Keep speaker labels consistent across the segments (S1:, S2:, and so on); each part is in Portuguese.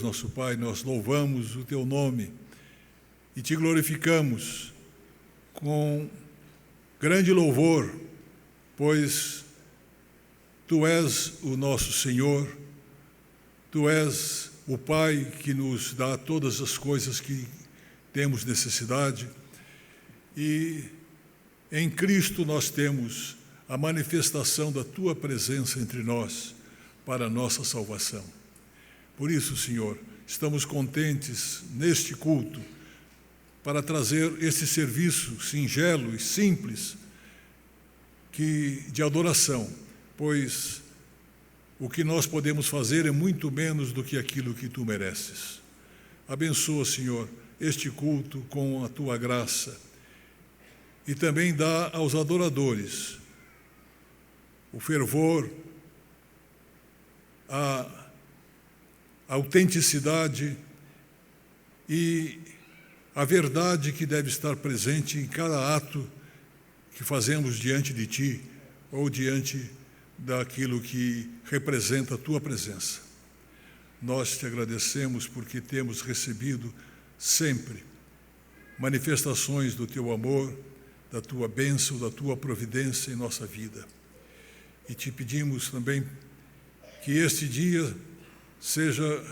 S1: nosso Pai, nós louvamos o Teu nome e Te glorificamos com grande louvor, pois Tu és o nosso Senhor, Tu és o Pai que nos dá todas as coisas que temos necessidade, e em Cristo nós temos a manifestação da Tua presença entre nós para a nossa salvação. Por isso, Senhor, estamos contentes neste culto para trazer esse serviço singelo e simples de adoração, pois o que nós podemos fazer é muito menos do que aquilo que Tu mereces. Abençoa, Senhor, este culto com a Tua graça e também dá aos adoradores o fervor, a autenticidade e a verdade que deve estar presente em cada ato que fazemos diante de Ti ou diante daquilo que representa a Tua presença. Nós Te agradecemos porque temos recebido sempre manifestações do Teu amor, da Tua bênção, da Tua providência em nossa vida. E Te pedimos também que este dia seja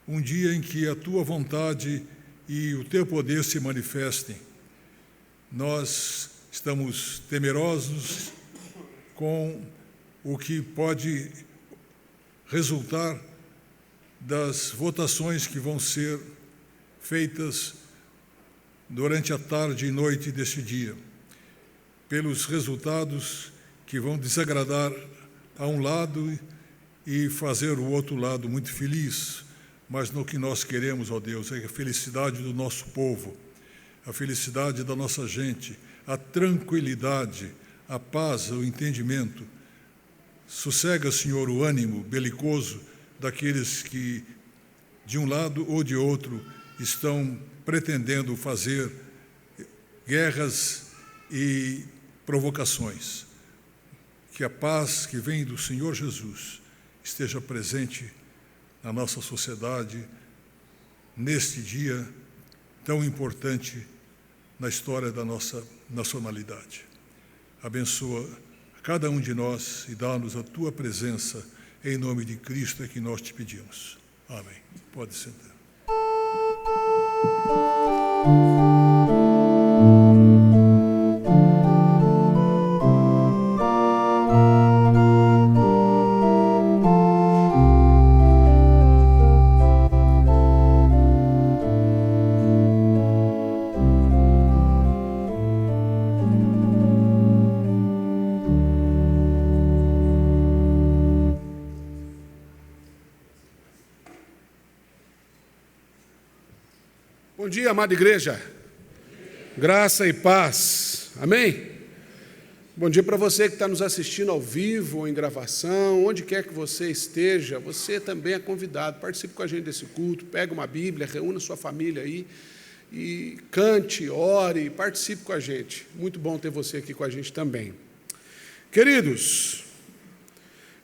S1: um dia em que a Tua vontade e o Teu poder se manifestem. Nós estamos temerosos com o que pode resultar das votações que vão ser feitas durante a tarde e noite deste dia, pelos resultados que vão desagradar a um lado e fazer o outro lado muito feliz, mas no que nós queremos, ó Deus, é a felicidade do nosso povo, a felicidade da nossa gente, a tranquilidade, a paz, o entendimento. Sossega, Senhor, o ânimo belicoso daqueles que, de um lado ou de outro, estão pretendendo fazer guerras e provocações. Que a paz que vem do Senhor Jesus esteja presente na nossa sociedade, neste dia tão importante na história da nossa nacionalidade. Abençoa cada um de nós e dá-nos a Tua presença, em nome de Cristo é que nós Te pedimos. Amém. Pode sentar.
S2: Bom dia, amada igreja. Graça e paz. Amém? Bom dia para você que está nos assistindo ao vivo ou em gravação, onde quer que você esteja, você também é convidado. Participe com a gente desse culto, pega uma Bíblia, reúna sua família aí e cante, ore, participe com a gente. Muito bom ter você aqui com a gente também. Queridos,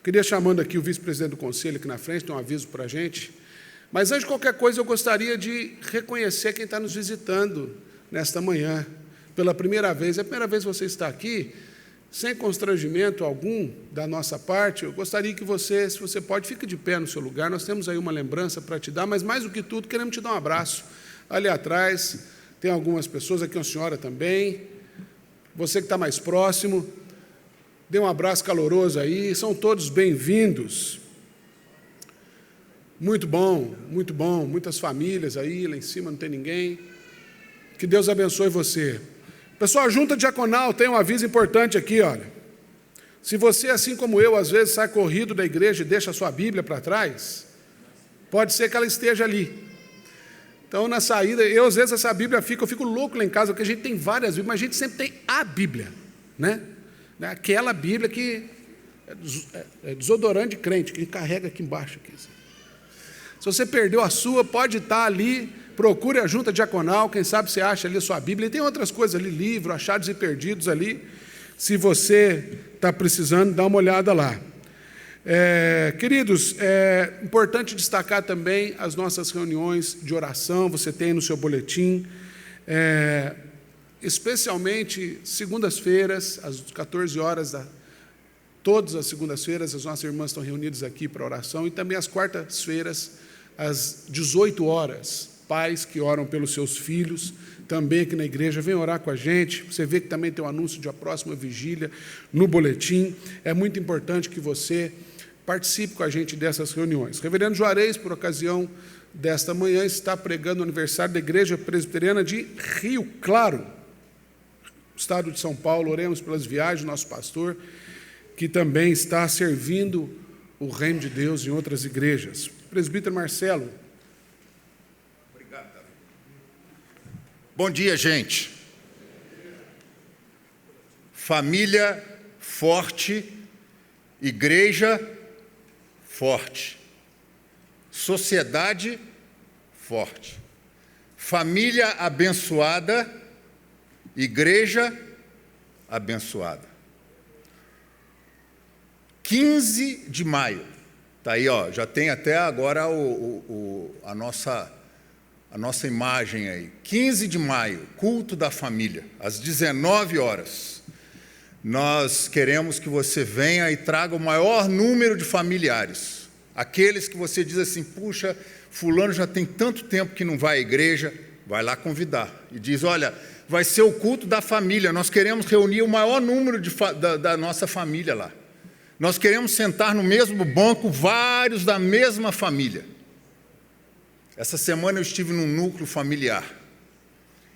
S2: queria chamando aqui o vice-presidente do conselho aqui na frente, tem um aviso para a gente. Mas antes de qualquer coisa, eu gostaria de reconhecer quem está nos visitando nesta manhã, pela primeira vez. É a primeira vez que você está aqui, sem constrangimento algum da nossa parte. Eu gostaria que você, se você pode, fique de pé no seu lugar. Nós temos aí uma lembrança para te dar, mas mais do que tudo, queremos te dar um abraço. Ali atrás tem algumas pessoas, aqui uma senhora também. Você que está mais próximo, dê um abraço caloroso aí. São todos bem-vindos. Muito bom, muito bom. Muitas famílias aí, lá em cima não tem ninguém. Que Deus abençoe você. Pessoal, a junta diaconal tem um aviso importante aqui, olha. Se você, assim como eu, às vezes sai corrido da igreja e deixa a sua Bíblia para trás, pode ser que ela esteja ali. Então, na saída, eu às vezes essa Bíblia eu fico louco lá em casa, porque a gente tem várias Bíblias, mas a gente sempre tem a Bíblia, né? Aquela Bíblia que é desodorante de crente, que carrega aqui embaixo. Aqui, assim. Se você perdeu a sua, pode estar ali, procure a junta diaconal, quem sabe você acha ali a sua Bíblia, e tem outras coisas ali, livros, achados e perdidos ali, se você está precisando, dá uma olhada lá. Queridos, é importante destacar também as nossas reuniões de oração, você tem no seu boletim, especialmente segundas-feiras, às 14 horas, todas as segundas-feiras, as nossas irmãs estão reunidas aqui para oração, e também às quartas-feiras, às 18 horas, pais que oram pelos seus filhos, também aqui na igreja, vem orar com a gente. Você vê que também tem o anúncio de a próxima vigília no boletim. É muito importante que você participe com a gente dessas reuniões. Reverendo Juarez, por ocasião desta manhã, está pregando o aniversário da Igreja Presbiteriana de Rio Claro, estado de São Paulo. Oremos pelas viagens do nosso pastor, que também está servindo o reino de Deus em outras igrejas. Presbítero Marcelo.
S3: Obrigado, Davi. Bom dia, gente. Família forte, igreja forte, sociedade forte, família abençoada, igreja abençoada. 15 de maio, está aí, ó, já tem até agora a nossa imagem aí. 15 de maio, culto da família, às 19 horas. Nós queremos que você venha e traga o maior número de familiares. Aqueles que você diz assim, puxa, fulano já tem tanto tempo que não vai à igreja, vai lá convidar. E diz, olha, vai ser o culto da família, nós queremos reunir o maior número da nossa família lá. Nós queremos sentar no mesmo banco, vários da mesma família. Essa semana eu estive num núcleo familiar.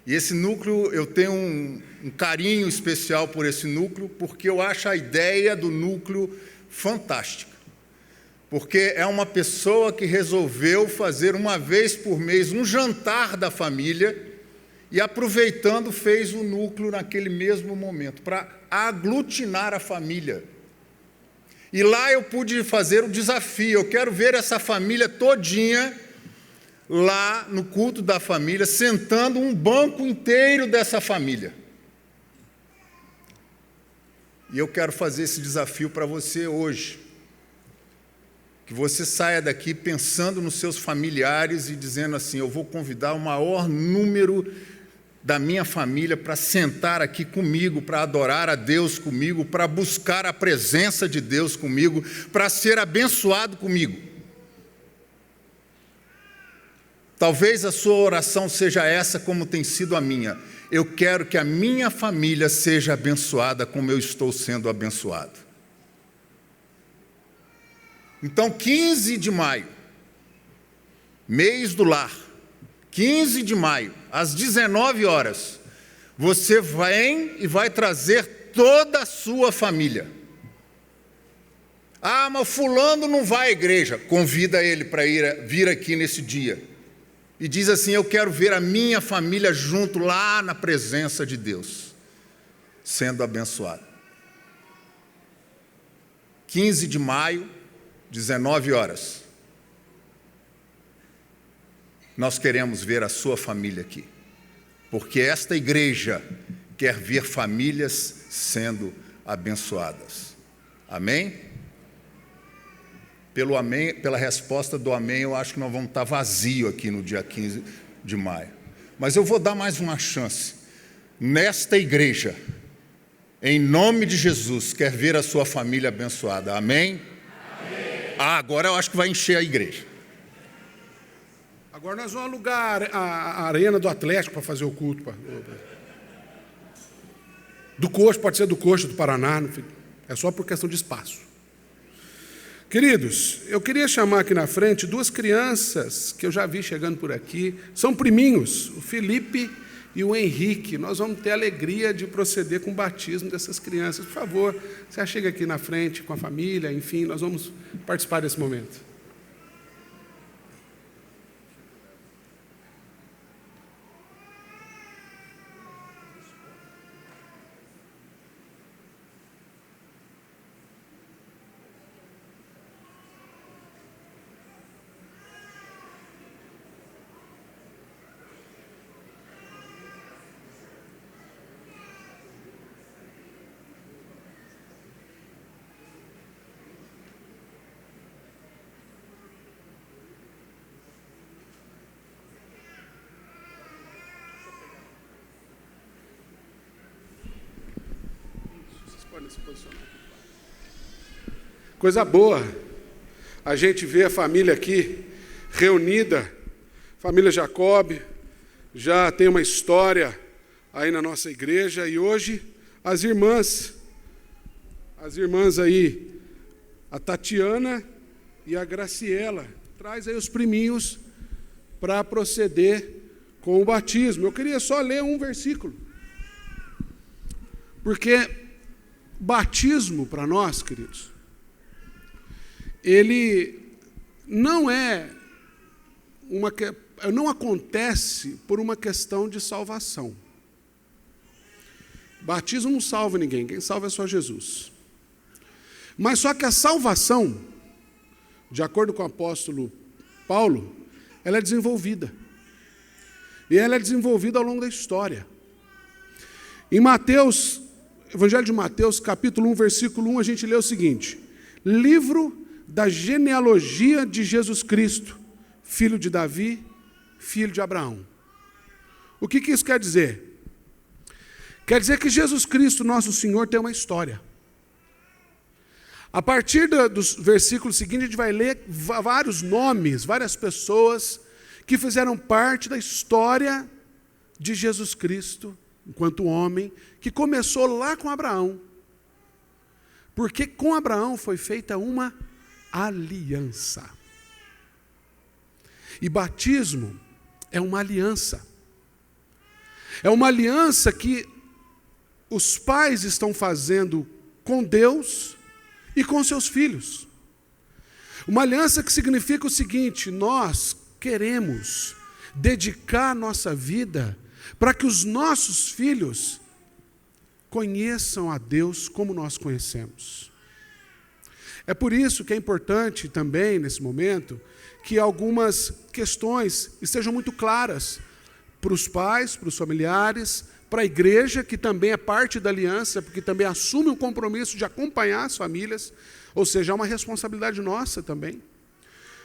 S3: E esse núcleo, eu tenho um carinho especial por esse núcleo, porque eu acho a ideia do núcleo fantástica. Porque é uma pessoa que resolveu fazer uma vez por mês um jantar da família e, aproveitando, fez o núcleo naquele mesmo momento, para aglutinar a família. E lá eu pude fazer o desafio, eu quero ver essa família todinha lá no culto da família, sentando um banco inteiro dessa família. E eu quero fazer esse desafio para você hoje. Que você saia daqui pensando nos seus familiares e dizendo assim, eu vou convidar o maior número da minha família para sentar aqui comigo, para adorar a Deus comigo, para buscar a presença de Deus comigo, para ser abençoado comigo. Talvez a sua oração seja essa, como tem sido a minha. Eu quero que a minha família seja abençoada como eu estou sendo abençoado. Então, 15 de maio, mês do lar, 15 de maio, às 19 horas, você vem e vai trazer toda a sua família. Ah, mas fulano não vai à igreja. Convida ele para vir aqui nesse dia. E diz assim, eu quero ver a minha família junto lá na presença de Deus, sendo abençoada. 15 de maio, 19 horas. Nós queremos ver a sua família aqui, porque esta igreja quer ver famílias sendo abençoadas. Amém? Pelo amém, pela resposta do amém, eu acho que nós vamos estar vazio aqui no dia 15 de maio. Mas eu vou dar mais uma chance. Nesta igreja, em nome de Jesus, quer ver a sua família abençoada. Amém? Amém. Ah, agora eu acho que vai encher a igreja.
S2: Agora nós vamos alugar a arena do Atlético para fazer o culto. Do Coxa, pode ser do Coxa, do Paraná. É só por questão de espaço. Queridos, eu queria chamar aqui na frente duas crianças que eu já vi chegando por aqui. São priminhos, o Felipe e o Henrique. Nós vamos ter a alegria de proceder com o batismo dessas crianças. Por favor, você chega aqui na frente com a família, enfim, nós vamos participar desse momento. Pode se posicionar aqui. Coisa boa. A gente vê a família aqui reunida, família Jacob, já tem uma história aí na nossa igreja, e hoje as irmãs aí, a Tatiana e a Graciela, traz aí os priminhos para proceder com o batismo. Eu queria só ler um versículo, porque batismo para nós, queridos, ele não acontece por uma questão de salvação. Batismo não salva ninguém, quem salva é só Jesus. Mas só que a salvação, de acordo com o apóstolo Paulo, ela é desenvolvida. E ela é desenvolvida ao longo da história. Em Mateus, Evangelho de Mateus, capítulo 1, versículo 1, a gente lê o seguinte: livro da genealogia de Jesus Cristo, filho de Davi, filho de Abraão. O que isso quer dizer? Quer dizer que Jesus Cristo, nosso Senhor, tem uma história. A partir dos versículos seguintes, a gente vai ler vários nomes, várias pessoas que fizeram parte da história de Jesus Cristo, enquanto homem, que começou lá com Abraão. Porque com Abraão foi feita uma aliança. E batismo é uma aliança. É uma aliança que os pais estão fazendo com Deus e com seus filhos. Uma aliança que significa o seguinte: nós queremos dedicar nossa vida para que os nossos filhos conheçam a Deus como nós conhecemos. É por isso que é importante também, nesse momento, que algumas questões estejam muito claras para os pais, para os familiares, para a igreja, que também é parte da aliança, porque também assume o compromisso de acompanhar as famílias, ou seja, é uma responsabilidade nossa também,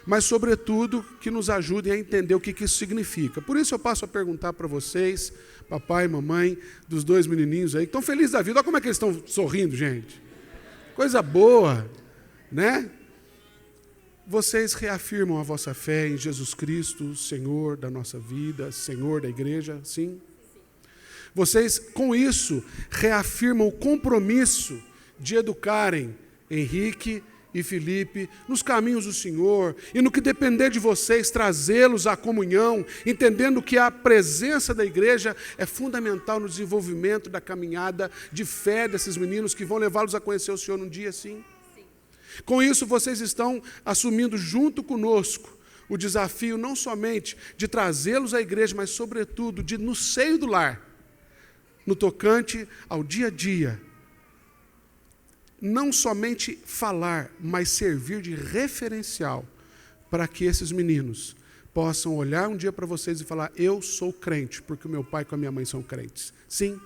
S2: mas, sobretudo, que nos ajudem a entender o que isso significa. Por isso eu passo a perguntar para vocês, papai e mamãe, dos dois menininhos aí, que estão felizes da vida. Olha como é que eles estão sorrindo, gente. Coisa boa, né? Vocês reafirmam a vossa fé em Jesus Cristo, Senhor da nossa vida, Senhor da igreja, sim? Vocês, com isso, reafirmam o compromisso de educarem Henrique e Felipe nos caminhos do Senhor, e no que depender de vocês, trazê-los à comunhão, entendendo que a presença da igreja é fundamental no desenvolvimento da caminhada de fé desses meninos, que vão levá-los a conhecer o Senhor um dia, sim? Com isso, vocês estão assumindo junto conosco o desafio não somente de trazê-los à igreja, mas, sobretudo, de, no seio do lar, no tocante ao dia a dia, não somente falar, mas servir de referencial para que esses meninos possam olhar um dia para vocês e falar: eu sou crente, porque o meu pai e a minha mãe são crentes. Sim,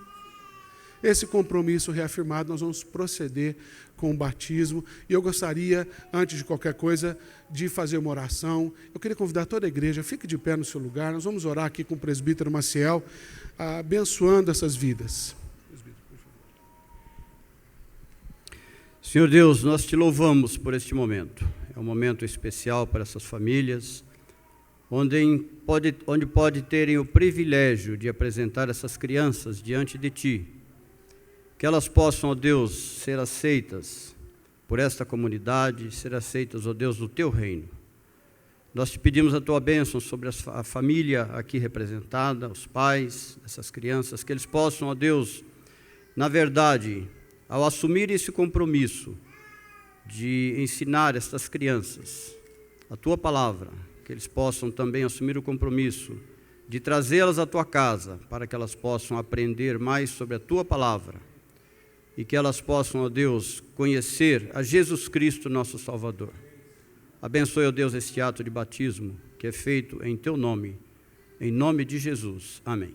S2: esse compromisso reafirmado, nós vamos proceder com o batismo. E eu gostaria, antes de qualquer coisa, de fazer uma oração. Eu queria convidar toda a igreja, fique de pé no seu lugar, nós vamos orar aqui com o presbítero Maciel, abençoando essas vidas.
S4: Senhor Deus, nós te louvamos por este momento. É um momento especial para essas famílias, onde pode terem o privilégio de apresentar essas crianças diante de Ti, que elas possam, ó Deus, ser aceitas por esta comunidade, ser aceitas, ó Deus, do Teu reino. Nós te pedimos a Tua bênção sobre a família aqui representada, os pais dessas crianças, que eles possam, ó Deus, na verdade, ao assumir esse compromisso de ensinar estas crianças a Tua palavra, que eles possam também assumir o compromisso de trazê-las à Tua casa, para que elas possam aprender mais sobre a Tua palavra e que elas possam, ó Deus, conhecer a Jesus Cristo, nosso Salvador. Abençoe, ó Deus, este ato de batismo que é feito em Teu nome, em nome de Jesus. Amém.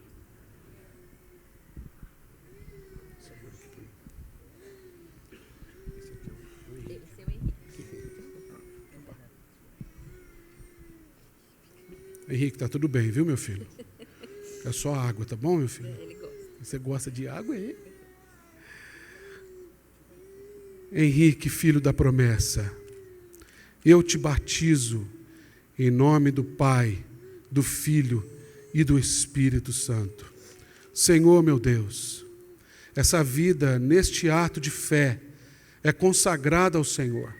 S2: Henrique, tá tudo bem, viu, meu filho? É só água, tá bom, meu filho?
S5: Ele gosta.
S2: Você gosta de água aí? Henrique, filho da promessa, eu te batizo em nome do Pai, do Filho e do Espírito Santo. Senhor, meu Deus, essa vida, neste ato de fé, é consagrada ao Senhor.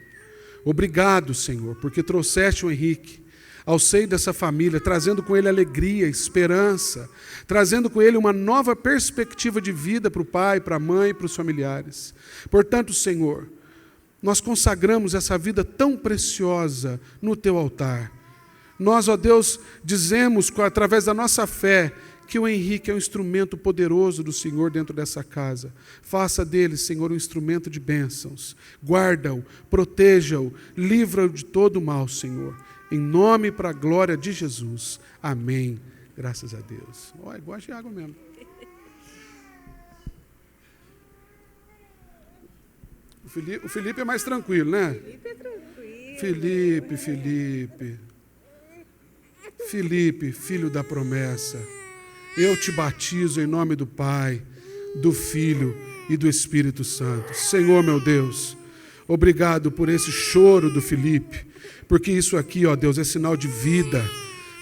S2: Obrigado, Senhor, porque trouxeste o Henrique ao seio dessa família, trazendo com ele alegria, esperança, trazendo com ele uma nova perspectiva de vida para o pai, para a mãe e para os familiares. Portanto, Senhor, nós consagramos essa vida tão preciosa no teu altar. Nós, ó Deus, dizemos através da nossa fé que o Henrique é um instrumento poderoso do Senhor dentro dessa casa. Faça dele, Senhor, um instrumento de bênçãos. Guarda-o, proteja-o, livra-o de todo o mal, Senhor. Em nome e para a glória de Jesus. Amém. Graças a Deus. Olha, gosto de água mesmo. O Felipe é mais tranquilo, né?
S5: Felipe é tranquilo.
S2: Felipe, filho da promessa, eu te batizo em nome do Pai, do Filho e do Espírito Santo. Senhor, meu Deus, obrigado por esse choro do Felipe, porque isso aqui, ó Deus, é sinal de vida,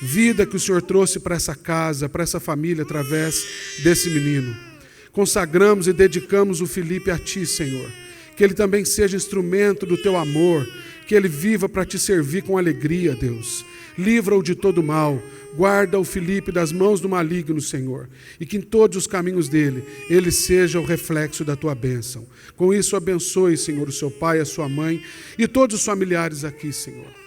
S2: vida que o Senhor trouxe para essa casa, para essa família, através desse menino. Consagramos e dedicamos o Felipe a Ti, Senhor, que ele também seja instrumento do Teu amor, que ele viva para Te servir com alegria, Deus. Livra-o de todo mal, guarda o Felipe das mãos do maligno, Senhor, e que em todos os caminhos dele, ele seja o reflexo da Tua bênção. Com isso, abençoe, Senhor, o seu pai, a sua mãe e todos os familiares aqui, Senhor.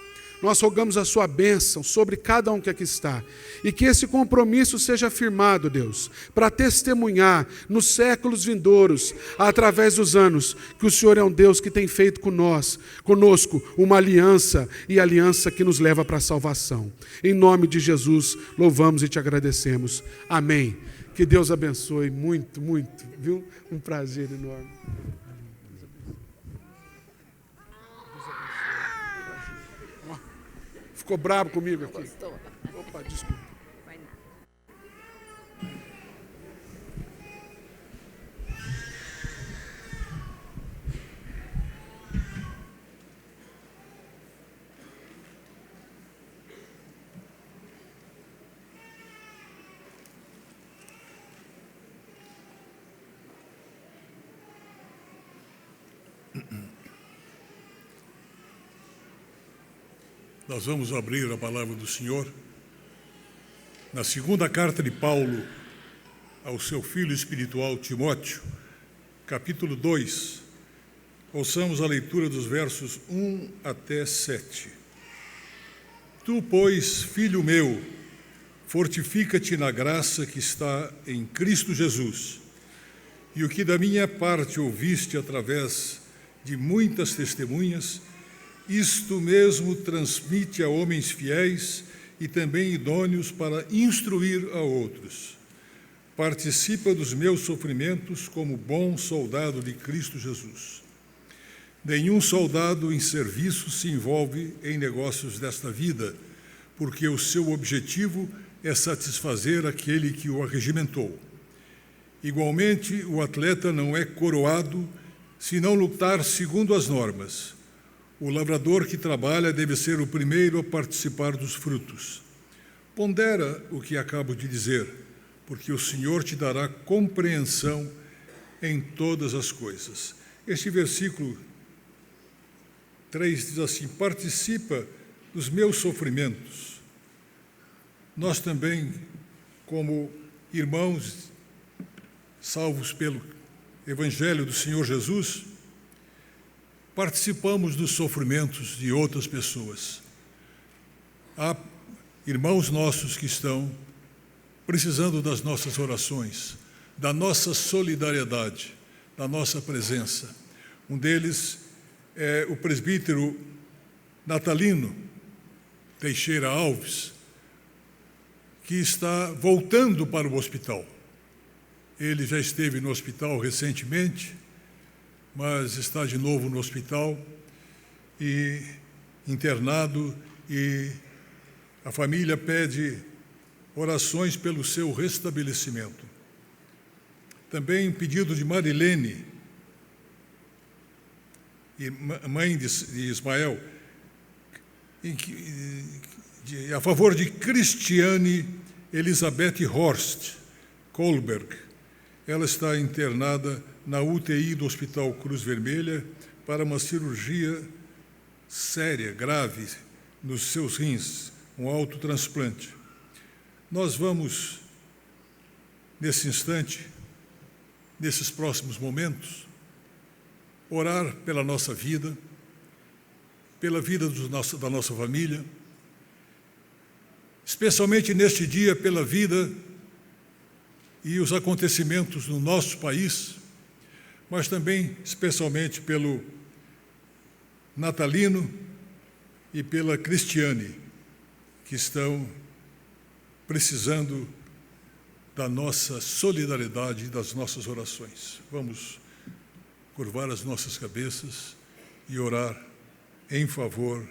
S2: Nós rogamos a sua bênção sobre cada um que aqui está, e que esse compromisso seja firmado, Deus, para testemunhar nos séculos vindouros, através dos anos, que o Senhor é um Deus que tem feito conosco, uma aliança, e aliança que nos leva para a salvação. Em nome de Jesus, louvamos e te agradecemos. Amém. Que Deus abençoe muito, muito, viu? Um prazer enorme. Ficou bravo comigo aqui?
S5: Gostou?
S2: Opa, desculpa.
S5: Vai nada.
S1: Nós vamos abrir a palavra do Senhor na segunda carta de Paulo ao seu filho espiritual Timóteo, capítulo 2. Ouçamos a leitura dos versos 1 até 7. Tu, pois, filho meu, fortifica-te na graça que está em Cristo Jesus, e o que da minha parte ouviste através de muitas testemunhas, isto mesmo transmite a homens fiéis e também idôneos para instruir a outros. Participa dos meus sofrimentos como bom soldado de Cristo Jesus. Nenhum soldado em serviço se envolve em negócios desta vida, porque o seu objetivo é satisfazer aquele que o arregimentou. Igualmente, o atleta não é coroado se não lutar segundo as normas. O lavrador que trabalha deve ser o primeiro a participar dos frutos. Pondera o que acabo de dizer, porque o Senhor te dará compreensão em todas as coisas. Este versículo 3 diz assim: participa dos meus sofrimentos. Nós também, como irmãos salvos pelo Evangelho do Senhor Jesus, participamos dos sofrimentos de outras pessoas. Há irmãos nossos que estão precisando das nossas orações, da nossa solidariedade, da nossa presença. Um deles é o presbítero Natalino Teixeira Alves, que está voltando para o hospital. Ele já esteve no hospital recentemente, mas está de novo no hospital e internado, e a família pede orações pelo seu restabelecimento. Também pedido de Marilene mãe de Ismael, a favor de Cristiane Elizabeth Horst Kohlberg. Ela está internada na UTI do Hospital Cruz Vermelha para uma cirurgia séria, grave, nos seus rins, um autotransplante. Nós vamos, nesse instante, nesses próximos momentos, orar pela nossa vida, pela vida da nossa família, especialmente neste dia, pela vida e os acontecimentos no nosso país, mas também, especialmente, pelo Natalino e pela Cristiane, que estão precisando da nossa solidariedade e das nossas orações. Vamos curvar as nossas cabeças e orar em favor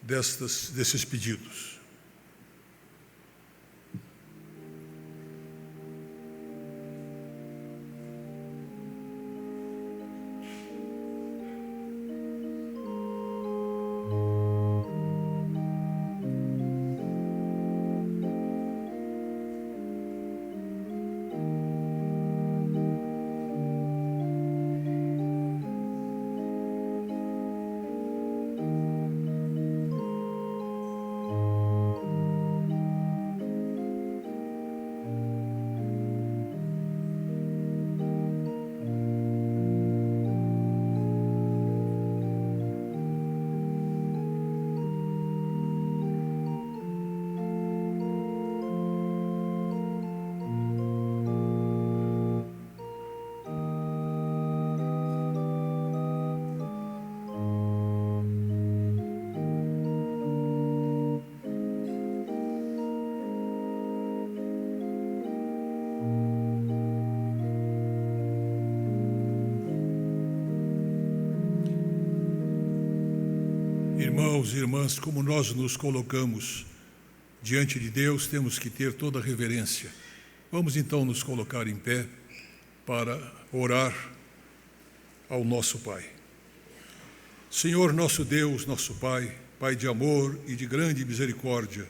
S1: desses pedidos. Irmãos e irmãs, como nós nos colocamos diante de Deus, temos que ter toda a reverência. Vamos então nos colocar em pé para orar ao nosso Pai. Senhor, nosso Deus, nosso Pai, Pai de amor e de grande misericórdia,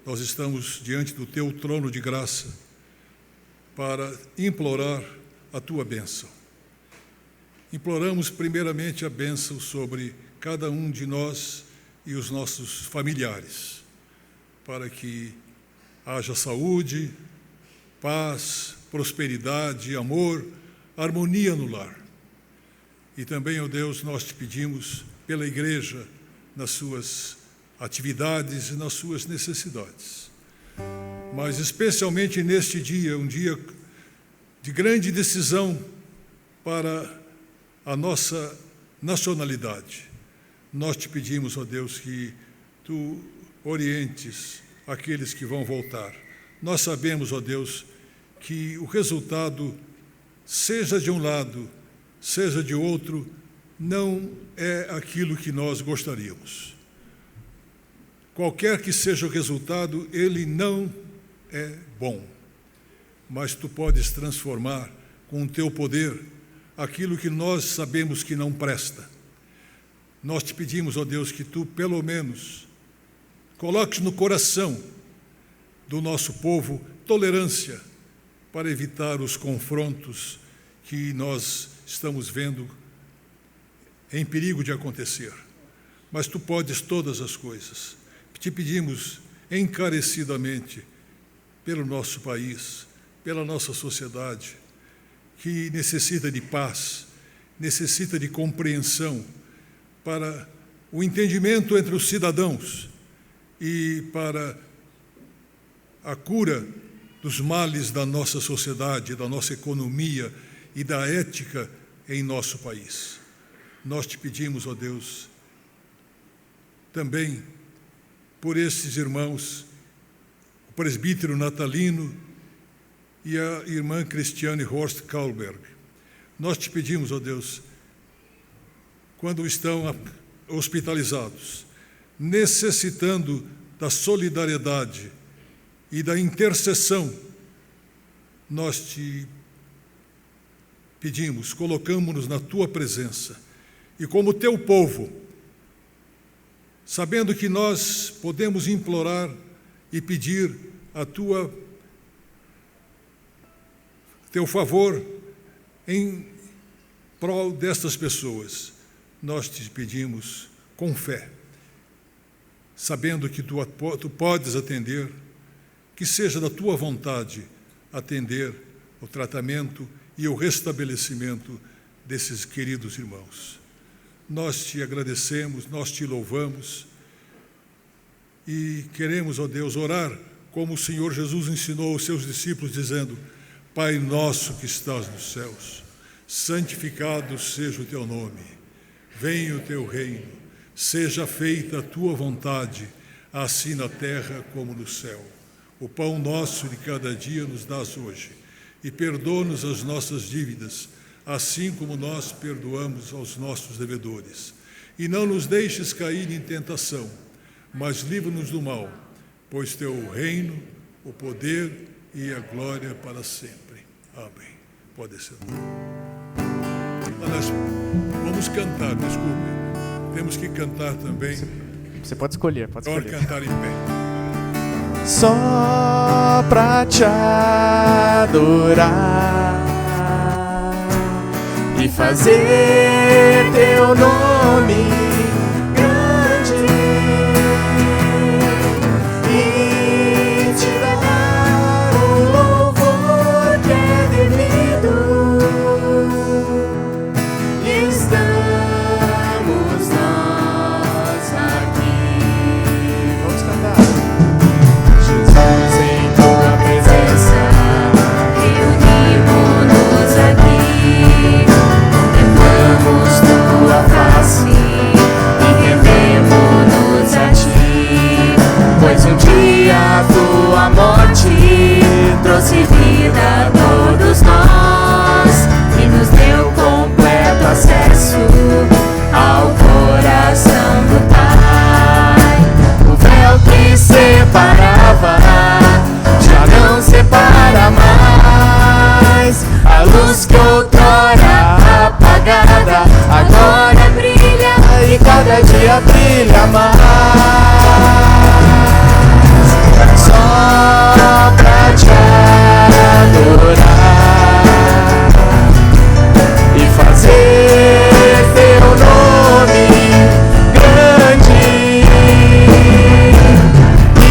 S1: nós estamos diante do Teu trono de graça para implorar a Tua bênção. Imploramos primeiramente a bênção sobre cada um de nós e os nossos familiares, para que haja saúde, paz, prosperidade, amor, harmonia no lar. E também, ó Deus, nós te pedimos pela igreja, nas suas atividades e nas suas necessidades. Mas especialmente neste dia, um dia de grande decisão para a nossa nacionalidade, nós te pedimos, ó Deus, que Tu orientes aqueles que vão voltar. Nós sabemos, ó Deus, que o resultado, seja de um lado, seja de outro, não é aquilo que nós gostaríamos. Qualquer que seja o resultado, ele não é bom. Mas Tu podes transformar com o Teu poder aquilo que nós sabemos que não presta. Nós te pedimos, ó Deus, que Tu, pelo menos, coloques no coração do nosso povo tolerância para evitar os confrontos que nós estamos vendo em perigo de acontecer. Mas Tu podes todas as coisas. Te pedimos encarecidamente pelo nosso país, pela nossa sociedade, que necessita de paz, necessita de compreensão, para o entendimento entre os cidadãos e para a cura dos males da nossa sociedade, da nossa economia e da ética em nosso país. Nós te pedimos, ó Deus, também por esses irmãos, o presbítero Natalino e a irmã Cristiane Horst Kohlberg. Nós te pedimos, ó Deus, quando estão hospitalizados, necessitando da solidariedade e da intercessão, nós te pedimos, colocamos-nos na Tua presença e como Teu povo, sabendo que nós podemos implorar e pedir a Teu favor em prol destas pessoas, nós te pedimos com fé, sabendo que tu podes atender, que seja da Tua vontade atender o tratamento e o restabelecimento desses queridos irmãos. Nós te agradecemos, nós te louvamos e queremos, ó Deus, orar como o Senhor Jesus ensinou aos seus discípulos, dizendo: Pai nosso que estás nos céus, santificado seja o Teu nome, venha o Teu reino, seja feita a Tua vontade, assim na terra como no céu. O pão nosso de cada dia nos dás hoje, e perdoa-nos as nossas dívidas, assim como nós perdoamos aos nossos devedores. E não nos deixes cair em tentação, mas livra-nos do mal, pois Teu reino, o poder e a glória para sempre. Amém. Pode ser. Nós vamos cantar, desculpe. Temos que cantar também.
S6: Você pode escolher, pode escolher.
S1: Pode cantar em pé.
S6: Só pra te adorar e fazer Teu nome grande e te dar o louvor que é devido. Estamos nós aqui. Vamos cantar. Jesus, em Tua presença, reunimos-nos aqui, contemplamos Tua face e rendemos-nos a Ti, pois um dia a Tua morte trouxe vida a todos nós e nos deu completo acesso ao coração do Pai. O véu que separava já não separa mais. A luz que outrora apagada agora brilha e cada dia brilha mais. Só pra te adorar e fazer Teu nome grande e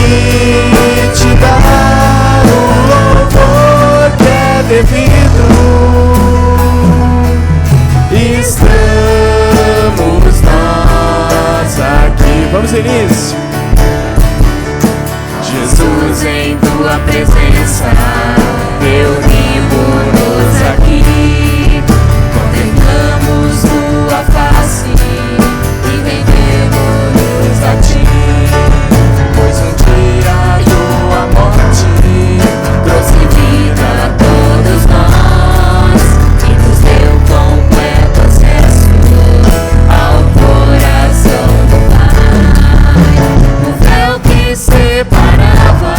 S6: te dar o louvor que é devido. Estamos nós aqui. Vamos ao início. Jesus, em Tua presença, reunimos-nos aqui, contemplamos Tua face e rendemos-nos a Ti, pois um dia a Tua morte trouxe vida a todos nós e nos deu completo acesso ao coração do Pai. O véu que separava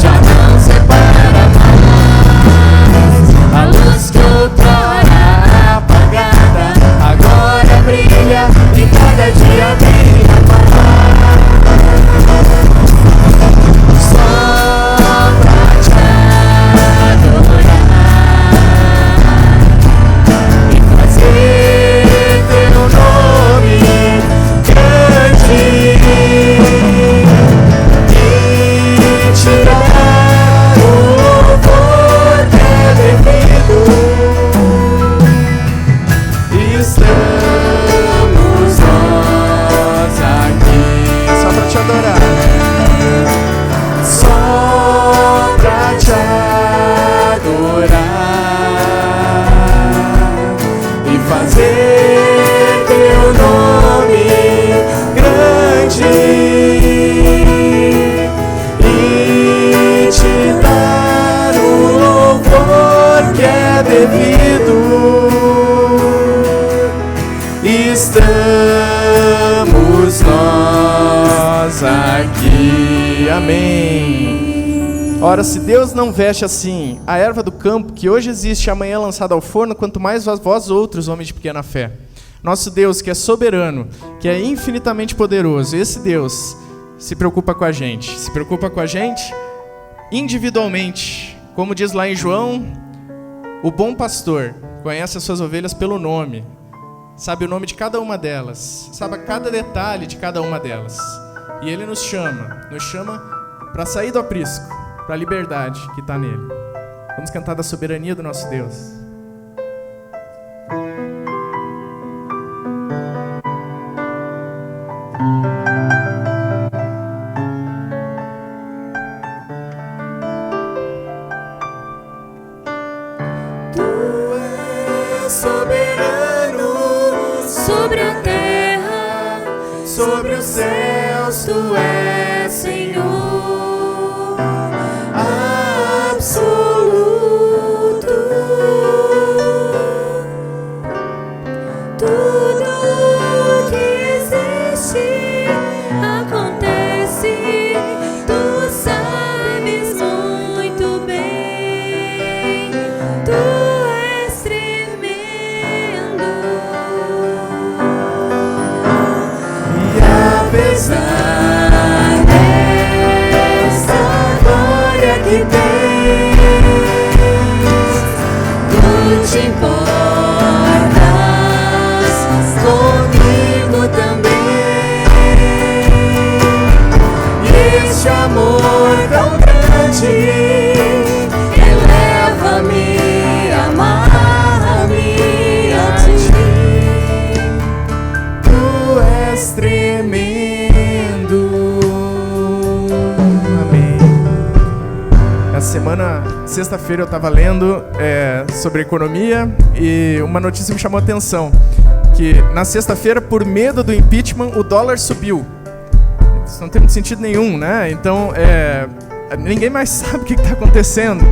S6: já não separa mais. A luz que outrora apagada agora brilha e cada dia brilha mais. Só pra te adorar e fazer Teu nome grande e te dar o louvor que é devido. Estamos nós aqui só pra te adorar, só pra te adorar e fazer Teu nome grande e te dar o louvor que é devido. Estamos nós aqui. Amém. Ora, se Deus não veste assim a erva do campo, que hoje existe e amanhã é lançada ao forno, quanto mais vós outros, homens de pequena fé. Nosso Deus, que é soberano, que é infinitamente poderoso, esse Deus se preocupa com a gente individualmente. Como diz lá em João, o bom pastor conhece as suas ovelhas pelo nome, sabe o nome de cada uma delas, sabe cada detalhe de cada uma delas. E Ele nos chama para sair do aprisco, para a liberdade que está nele. Vamos cantar da soberania do nosso Deus.
S7: Sobre a terra, sobre os céus, tu és Senhor absoluto. Tudo que existe acontece, tu sabes muito bem. Tu és tremendo. Apesar desta glória que tens, tu te importas comigo também. E este amor tão grande eleva-me, amarra-me a ti. Tu és tremendo.
S6: Amém. Essa semana, sexta-feira, eu estava lendo sobre economia e uma notícia me chamou a atenção. Que na sexta-feira, por medo do impeachment, o dólar subiu. Isso não tem muito sentido nenhum, né? Então, ninguém mais sabe o que está acontecendo.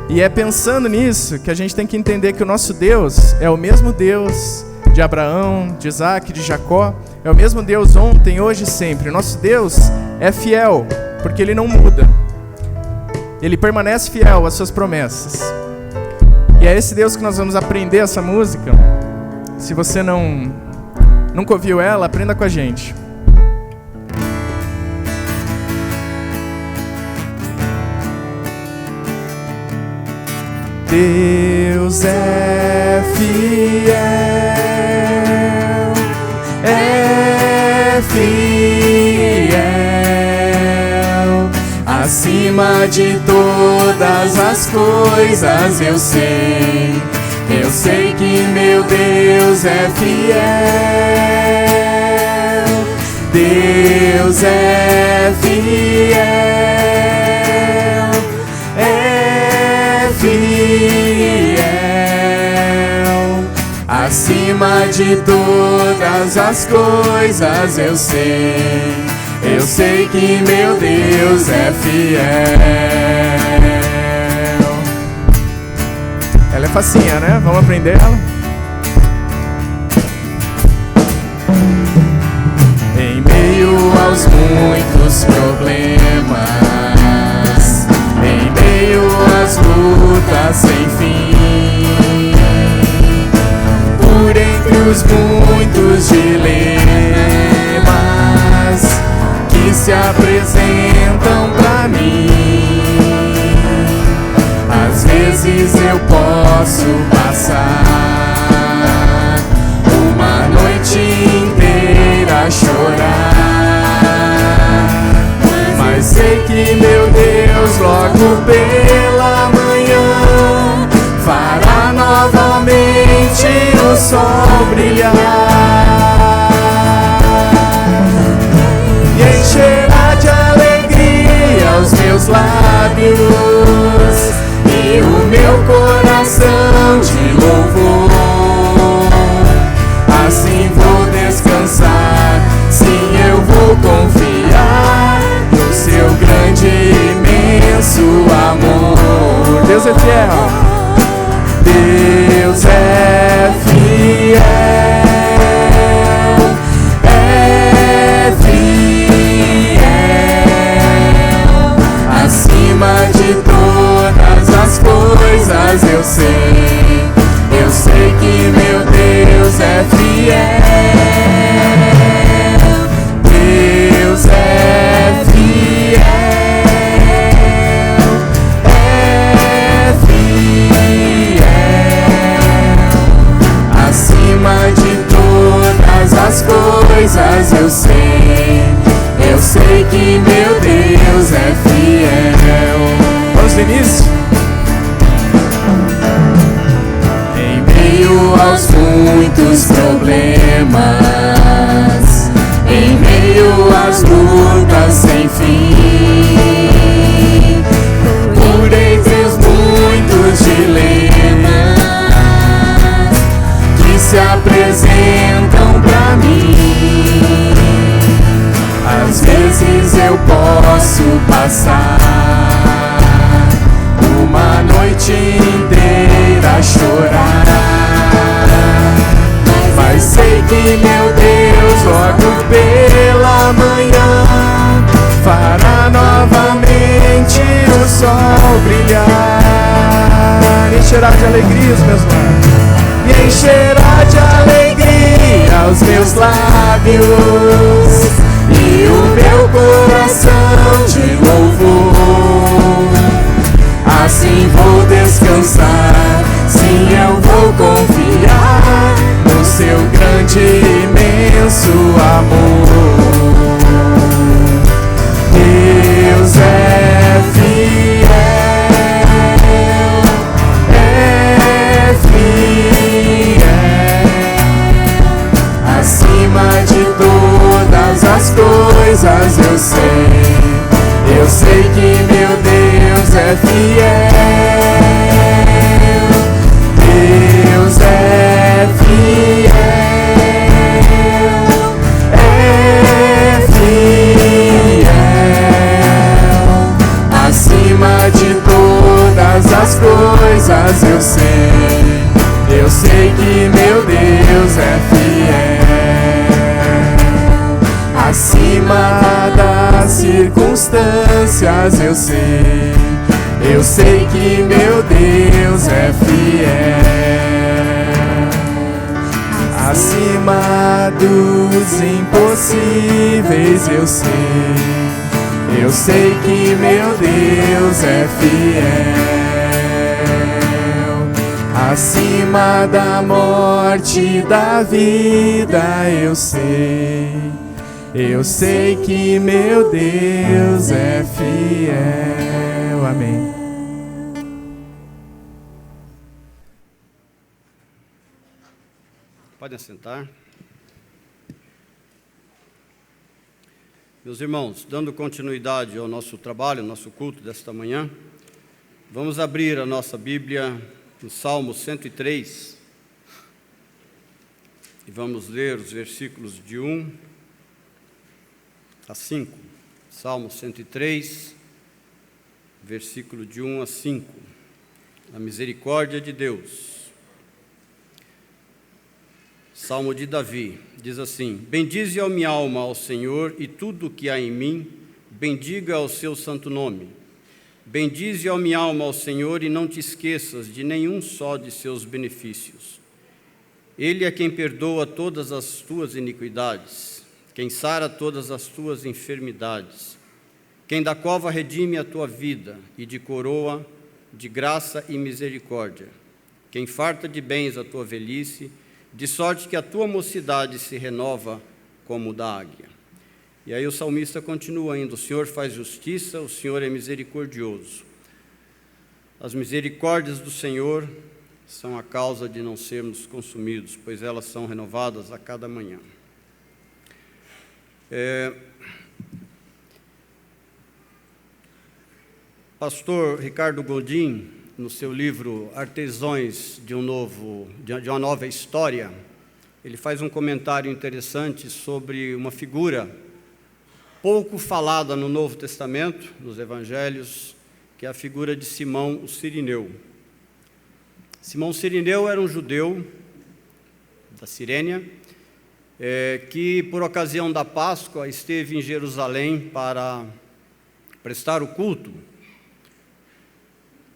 S6: E é pensando nisso que a gente tem que entender que o nosso Deus é o mesmo Deus de Abraão, de Isaac, de Jacó. É o mesmo Deus ontem, hoje e sempre. O nosso Deus é fiel, porque Ele não muda. Ele permanece fiel às suas promessas. E é esse Deus que nós vamos aprender essa música. Se você nunca ouviu ela, aprenda com a gente. Deus é fiel, acima de todas as coisas eu sei que meu Deus é fiel. Deus é fiel, acima de todas as coisas eu sei que meu Deus é fiel. Ela é facinha, né? Vamos aprender ela? Em meio aos muitos problemas, em meio às lutas sem fim, por entre os muitos dilemas que se apresentam pra mim, às vezes eu posso passar uma noite inteira a chorar, mas sei que meu Deus logo pela manhã fará novamente o sol brilhar e encherá de alegria os meus lábios e o meu coração de louvor. Assim vou descansar, sim, eu vou confiar no seu grande e imenso amor. Deus é fiel, Deus é fiel, acima de
S7: coisas eu sei que meu Deus é fiel. Deus é fiel, acima de todas as coisas eu sei que meu Deus é fiel.
S6: Vamos do início?
S7: Em meio aos muitos problemas, em meio às lutas sem fim, por entre os muitos dilemas que se apresentam pra mim, às vezes eu posso passar uma noite inteira a chorar, mas sei que meu Deus logo pela manhã fará novamente o sol brilhar,
S6: Encherá de alegria os meus lábios.
S7: e encherá de alegria os meus lábios e o meu coração de louvor. Assim vou descansar, sim, eu vou confiar no seu grande e imenso amor. Deus é fiel, acima de todas as coisas eu sei que meu Deus é fiel. Deus é fiel, acima de todas as coisas eu sei que meu Deus é fiel. Acima das circunstâncias eu sei que meu Deus é fiel. Acima dos impossíveis eu sei que meu Deus é fiel. Acima da morte e da vida eu sei que meu Deus é fiel. Amém.
S4: Podem sentar. Meus irmãos, dando continuidade ao nosso trabalho, ao nosso culto desta manhã, vamos abrir a nossa Bíblia no Salmo 103 e vamos ler os versículos de 1 a 5. Salmo 103, versículo de 1 a 5. A misericórdia de Deus. Salmo de Davi, diz assim: bendize a minha alma ao Senhor e tudo o que há em mim, bendiga o seu santo nome. Bendize a minha alma ao Senhor e não te esqueças de nenhum só de seus benefícios. Ele é quem perdoa todas as tuas iniquidades, quem sara todas as tuas enfermidades, quem da cova redime a tua vida e de coroa de graça e misericórdia, quem farta de bens a tua velhice, de sorte que a tua mocidade se renova como o da águia. E aí o salmista continua ainda: o Senhor faz justiça, o Senhor é misericordioso. As misericórdias do Senhor são a causa de não sermos consumidos, pois elas são renovadas a cada manhã. Pastor Ricardo Godin, no seu livro Artesãos de uma Nova História, ele faz um comentário interessante sobre uma figura pouco falada no Novo Testamento, nos Evangelhos, que é a figura de Simão o Cirineu. Simão Cirineu era um judeu da Cirênia, que por ocasião da Páscoa esteve em Jerusalém para prestar o culto.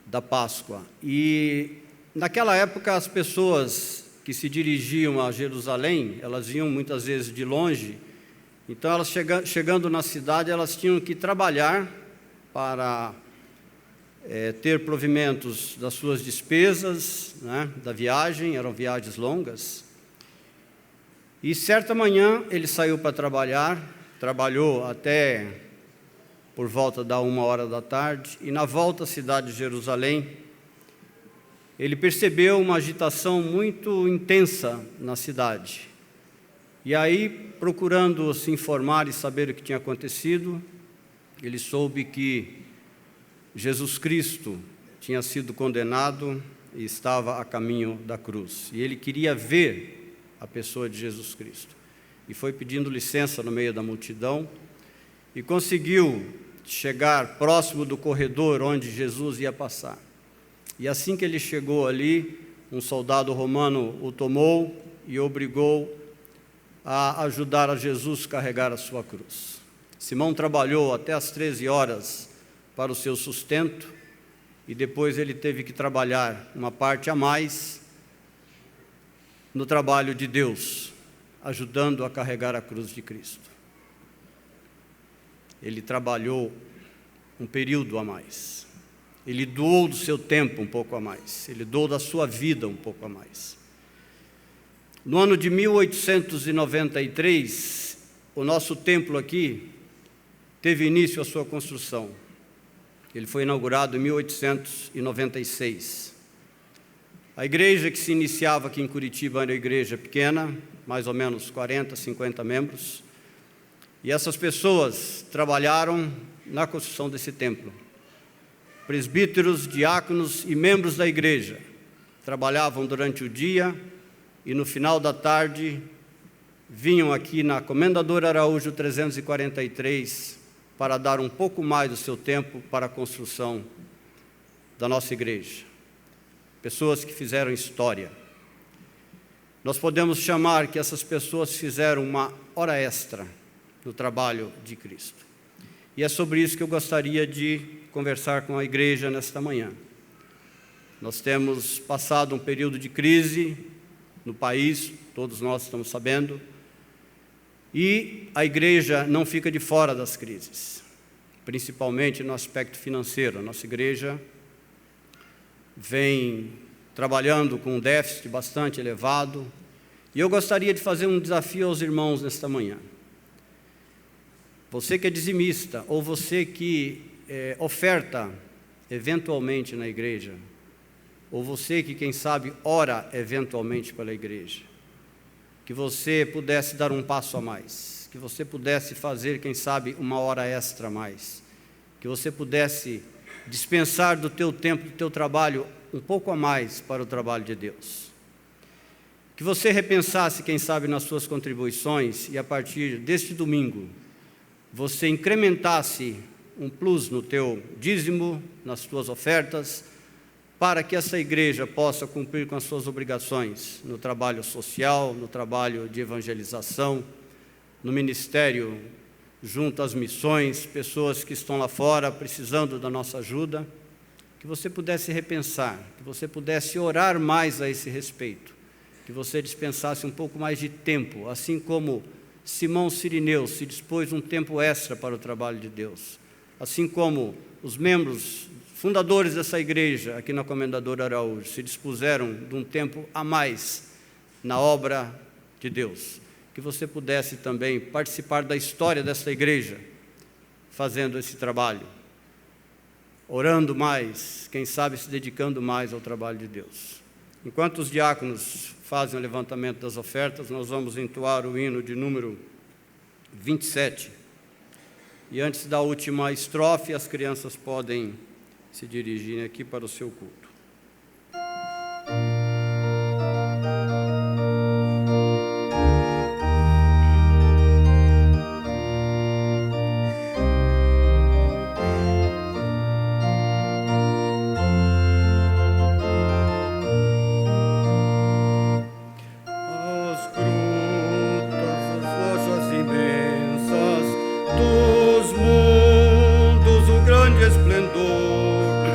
S4: da Páscoa. E naquela época as pessoas que se dirigiam a Jerusalém, elas iam muitas vezes de longe, então elas chegando na cidade, elas tinham que trabalhar para ter provimentos das suas despesas, né, da viagem, eram viagens longas. E certa manhã ele saiu para trabalhar, trabalhou até por volta da 1h da tarde, e na volta à cidade de Jerusalém, ele percebeu uma agitação muito intensa na cidade. E aí, procurando se informar e saber o que tinha acontecido, ele soube que Jesus Cristo tinha sido condenado e estava a caminho da cruz. E ele queria ver a pessoa de Jesus Cristo. E foi pedindo licença no meio da multidão e conseguiu chegar próximo do corredor onde Jesus ia passar. E assim que ele chegou ali, um soldado romano o tomou e obrigou a ajudar a Jesus a carregar a sua cruz. Simão trabalhou até às 13 horas para o seu sustento e depois ele teve que trabalhar uma parte a mais no trabalho de Deus, ajudando a carregar a cruz de Cristo. Ele trabalhou um período a mais. Ele doou do seu tempo um pouco a mais. Ele doou da sua vida um pouco a mais. No ano de 1893, o nosso templo aqui teve início a sua construção. Ele foi inaugurado em 1896. A igreja que se iniciava aqui em Curitiba era uma igreja pequena, mais ou menos 40, 50 membros. E essas pessoas trabalharam na construção desse templo. Presbíteros, diáconos e membros da igreja trabalhavam durante o dia e no final da tarde vinham aqui na Comendador Araújo 343 para dar um pouco mais do seu tempo para a construção da nossa igreja. Pessoas que fizeram história. Nós podemos chamar que essas pessoas fizeram uma hora extra no trabalho de Cristo. E é sobre isso que eu gostaria de conversar com a igreja nesta manhã. Nós temos passado um período de crise no país, todos nós estamos sabendo, e a igreja não fica de fora das crises, principalmente no aspecto financeiro. A nossa igreja vem trabalhando com um déficit bastante elevado, e eu gostaria de fazer um desafio aos irmãos nesta manhã. Você que é dizimista, ou você que oferta eventualmente na igreja, ou você que, quem sabe, ora eventualmente pela igreja, que você pudesse dar um passo a mais, que você pudesse fazer, quem sabe, uma hora extra a mais, que você pudesse dispensar do teu tempo, do teu trabalho, um pouco a mais para o trabalho de Deus. Que você repensasse, quem sabe, nas suas contribuições e a partir deste domingo, você incrementasse um plus no teu dízimo, nas tuas ofertas, para que essa igreja possa cumprir com as suas obrigações no trabalho social, no trabalho de evangelização, no ministério junto às missões, pessoas que estão lá fora precisando da nossa ajuda, que você pudesse repensar, que você pudesse orar mais a esse respeito, que você dispensasse um pouco mais de tempo, assim como Simão Cirineu se dispôs um tempo extra para o trabalho de Deus, assim como os membros fundadores dessa igreja aqui na Comendador Araújo se dispuseram de um tempo a mais na obra de Deus, que você pudesse também participar da história dessa igreja, fazendo esse trabalho, orando mais, quem sabe se dedicando mais ao trabalho de Deus. Enquanto os diáconos fazem o levantamento das ofertas, nós vamos entoar o hino de número 27. E antes da última estrofe, as crianças podem se dirigirem aqui para o seu culto. Esplendor,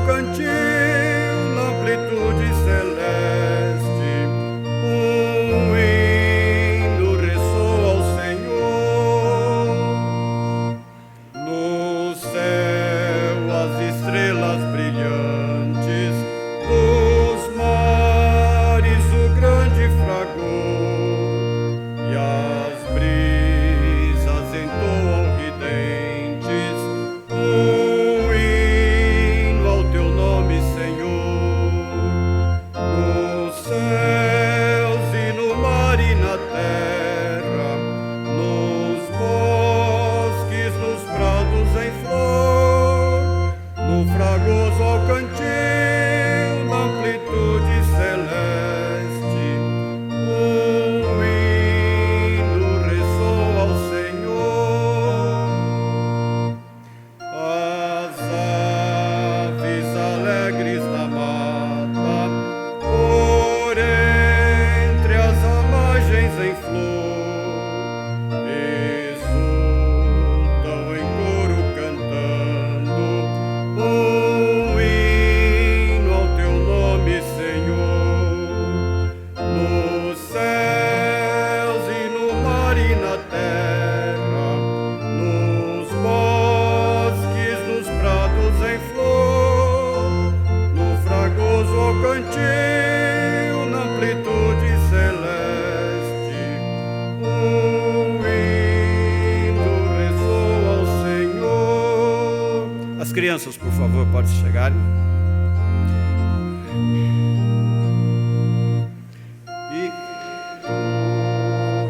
S4: cantil na amplitude celeste, hino ressoa ao Senhor. No céu as estrelas brilhantes, dos mares o grande fragor, e as brisas entoam ridentes hino ao teu nome, Senhor. Nos céus e no mar e na terra, nos bosques, nos prados em flor, no fragoso ao cantil, na amplitude celeste, hino ressoa ao Senhor. As aves alegres na mata, por entre as ramagens em flor, exultam em coro cantando hino ao teu nome, Senhor. Nos céus e no mar e na terra, nos bosques, nos prados em flor, no fragoso ao cantil, na amplitude celeste, hino ressoa ao Senhor. As crianças, por favor, podem chegar. E tu,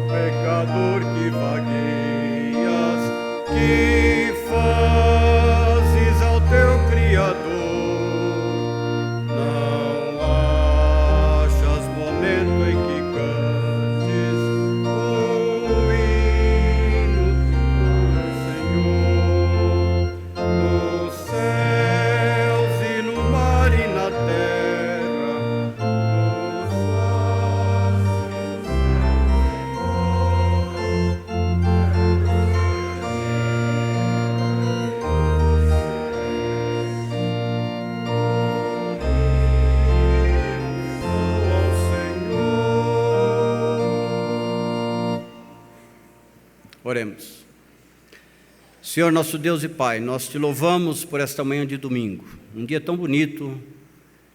S4: pecador que vagueias, que fazes ao teu Criador, não achas momento em que cantes hino ao Senhor. Nos céus e no mar e na terra, nos ao Senhor. Oremos. Senhor, nosso Deus e Pai, nós te louvamos por esta manhã de domingo, um dia tão bonito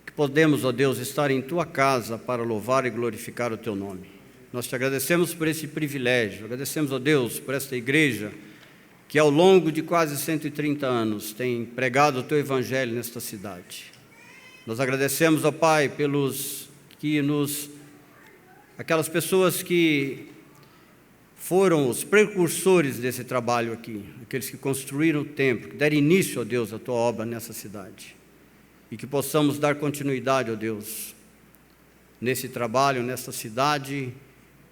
S4: que podemos, ó Deus, estar em tua casa para louvar e glorificar o teu nome. Nós te agradecemos por esse privilégio, agradecemos, ó Deus, por esta igreja que ao longo de quase 130 anos tem pregado o teu evangelho nesta cidade. Nós agradecemos, ó Pai, aquelas pessoas que foram os precursores desse trabalho aqui, aqueles que construíram o templo, que deram início, ó Deus, à tua obra nessa cidade. E que possamos dar continuidade, ó Deus, nesse trabalho, nessa cidade,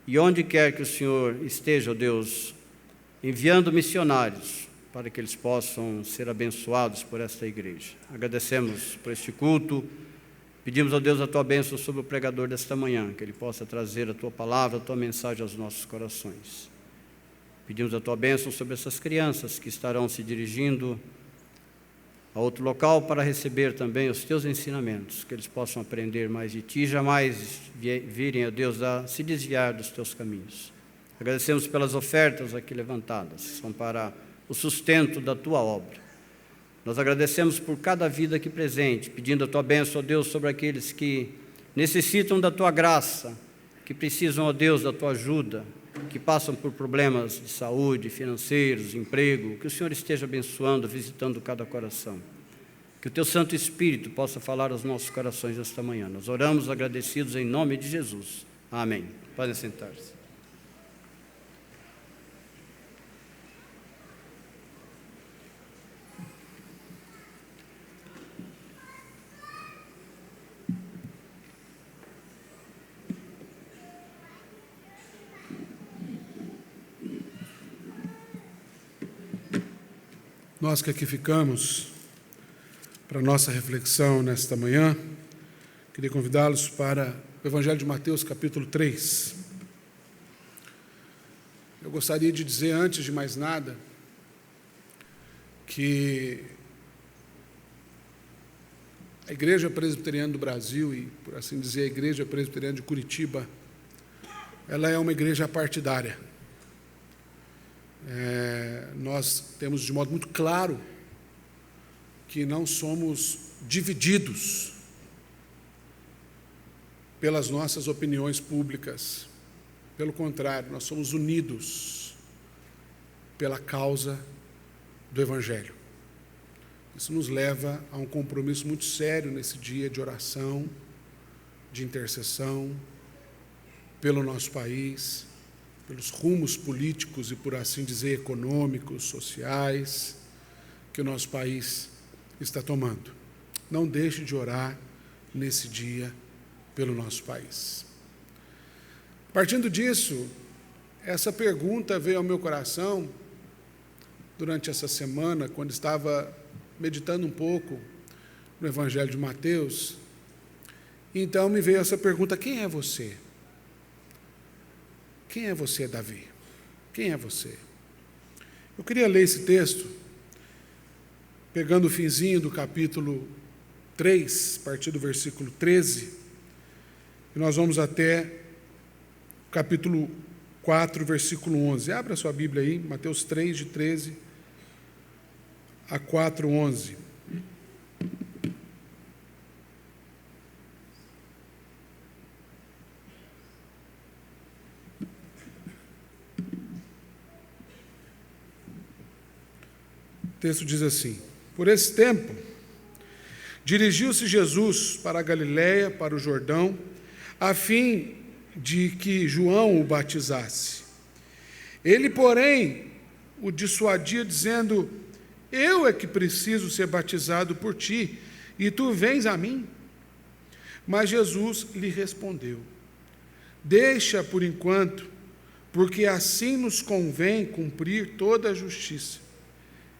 S4: e onde quer que o Senhor esteja, ó Deus, enviando missionários para que eles possam ser abençoados por esta igreja. Agradecemos por este culto, pedimos a Deus a tua bênção sobre o pregador desta manhã, que ele possa trazer a tua palavra, a tua mensagem aos nossos corações. Pedimos a tua bênção sobre essas crianças que estarão se dirigindo a outro local para receber também os teus ensinamentos, que eles possam aprender mais de ti e jamais virem, a Deus, a se desviar dos teus caminhos. Agradecemos pelas ofertas aqui levantadas, são para o sustento da tua obra. Nós agradecemos por cada vida aqui presente, pedindo a tua bênção, ó Deus, sobre aqueles que necessitam da tua graça, que precisam, ó Deus, da tua ajuda, que passam por problemas de saúde, financeiros, emprego, que o Senhor esteja abençoando, visitando cada coração. Que o teu Santo Espírito possa falar aos nossos corações esta manhã. Nós oramos agradecidos em nome de Jesus. Amém. Podem sentar-se.
S2: Nós que aqui ficamos para a nossa reflexão nesta manhã, queria convidá-los para o Evangelho de Mateus, capítulo 3. Eu gostaria de dizer, antes de mais nada, que A Igreja Presbiteriana do Brasil e, por assim dizer, a Igreja Presbiteriana de Curitiba, ela é uma igreja partidária. Nós temos de modo muito claro que não somos divididos pelas nossas opiniões públicas. Pelo contrário, nós somos unidos pela causa do Evangelho. Isso nos leva a um compromisso muito sério nesse dia de oração, de intercessão, pelo nosso país, pelos rumos políticos e, por assim dizer, econômicos, sociais, que o nosso país está tomando. Não deixe de orar nesse dia pelo nosso país. Partindo disso, essa pergunta veio ao meu coração durante essa semana, quando estava meditando um pouco no Evangelho de Mateus. Então me veio essa pergunta: quem é você? Quem é você, Davi? Quem é você? Eu queria ler esse texto, pegando o finzinho do capítulo 3, a partir do versículo 13, e nós vamos até o capítulo 4, versículo 11. Abra a sua Bíblia aí, Mateus 3, de 13 a 4, 11. O texto diz assim: por esse tempo, dirigiu-se Jesus para a Galiléia, para o Jordão, a fim de que João o batizasse. Ele, porém, o dissuadia, dizendo: eu é que preciso ser batizado por ti, e tu vens a mim? Mas Jesus lhe respondeu: deixa por enquanto, porque assim nos convém cumprir toda a justiça.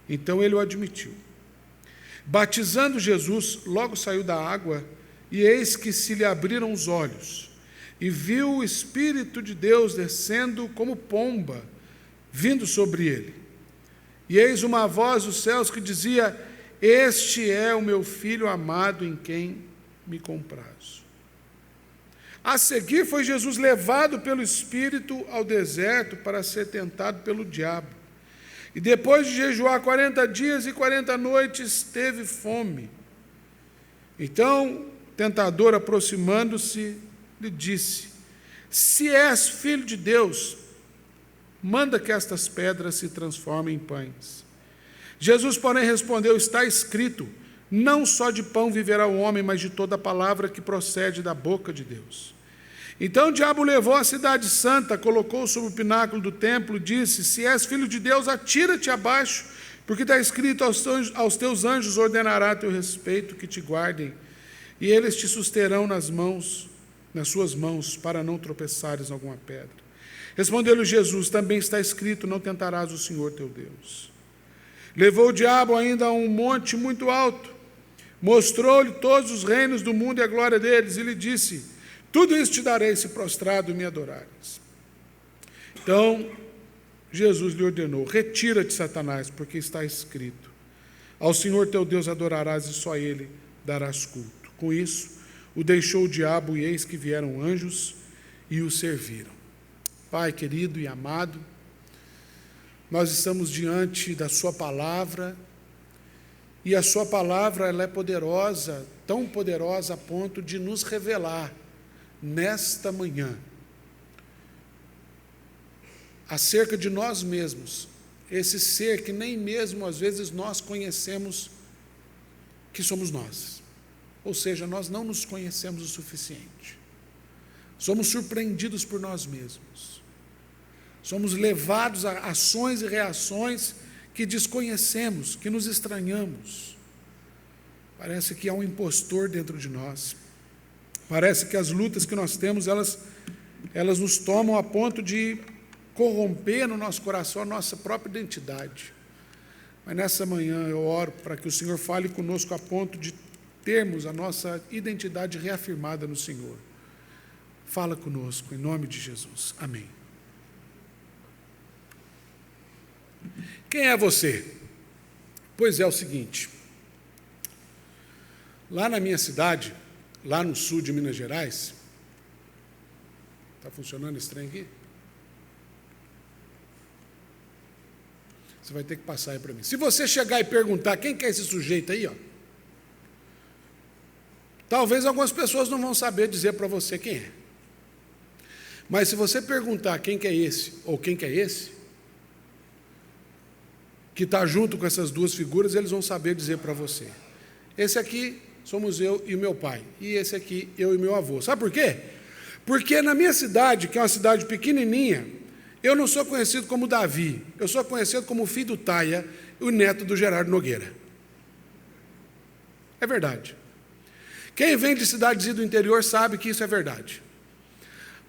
S2: Então ele o admitiu. Batizando Jesus, logo saiu da água, e eis que se lhe abriram os olhos, e viu o Espírito de Deus descendo como pomba, vindo sobre ele. E eis uma voz dos céus que dizia: este é o meu Filho amado, em quem me comprazo. A seguir foi Jesus levado pelo Espírito ao deserto para ser tentado pelo diabo. E depois de jejuar 40 dias e 40 noites, teve fome. Então, o tentador, aproximando-se, lhe disse: se és filho de Deus, manda que estas pedras se transformem em pães. Jesus, porém, respondeu: está escrito, não só de pão viverá o homem, mas de toda a palavra que procede da boca de Deus. Então o diabo levou a cidade santa, colocou-o sobre o pináculo do templo, disse: se és filho de Deus, atira-te abaixo, porque está escrito: aos teus anjos ordenará a teu respeito que te guardem, e eles te susterão nas suas mãos, para não tropeçares em alguma pedra. Respondeu-lhe Jesus: também está escrito, não tentarás o Senhor teu Deus. Levou o diabo ainda a um monte muito alto, mostrou-lhe todos os reinos do mundo e a glória deles, e lhe disse: tudo isso te darei se prostrado me adorares. Então Jesus lhe ordenou: retira-te, Satanás, porque está escrito: ao Senhor teu Deus adorarás e só a Ele darás culto. Com isso, o deixou o diabo, e eis que vieram anjos e o serviram. Pai querido e amado, nós estamos diante da sua palavra, e a sua palavra ela é poderosa, tão poderosa a ponto de nos revelar nesta manhã acerca de nós mesmos, esse ser que nem mesmo às vezes nós conhecemos que somos nós. Ou seja, nós não nos conhecemos o suficiente. Somos surpreendidos por nós mesmos. Somos levados a ações e reações que desconhecemos, que nos estranhamos. Parece que há um impostor dentro de nós. Parece que as lutas que nós temos, elas nos tomam a ponto de corromper no nosso coração a nossa própria identidade. Mas nessa manhã eu oro para que o Senhor fale conosco a ponto de termos a nossa identidade reafirmada no Senhor. Fala conosco, em nome de Jesus. Amém. Quem é você? Pois é o seguinte: Lá na minha cidade, lá no sul de Minas Gerais, está funcionando esse trem aqui? Você vai ter que passar aí para mim. Se você chegar e perguntar quem que é esse sujeito aí, ó, talvez algumas pessoas não vão saber dizer para você quem é. Mas se você perguntar quem que é esse, ou quem que é esse, que está junto com essas duas figuras, eles vão saber dizer para você. Esse aqui somos eu e o meu pai. E esse aqui, eu e meu avô. Sabe por quê? Porque na minha cidade, que é uma cidade pequenininha, eu não sou conhecido como Davi. Eu sou conhecido como o filho do Taia, o neto do Gerardo Nogueira. É verdade. Quem vem de cidadezinha do interior sabe que isso é verdade.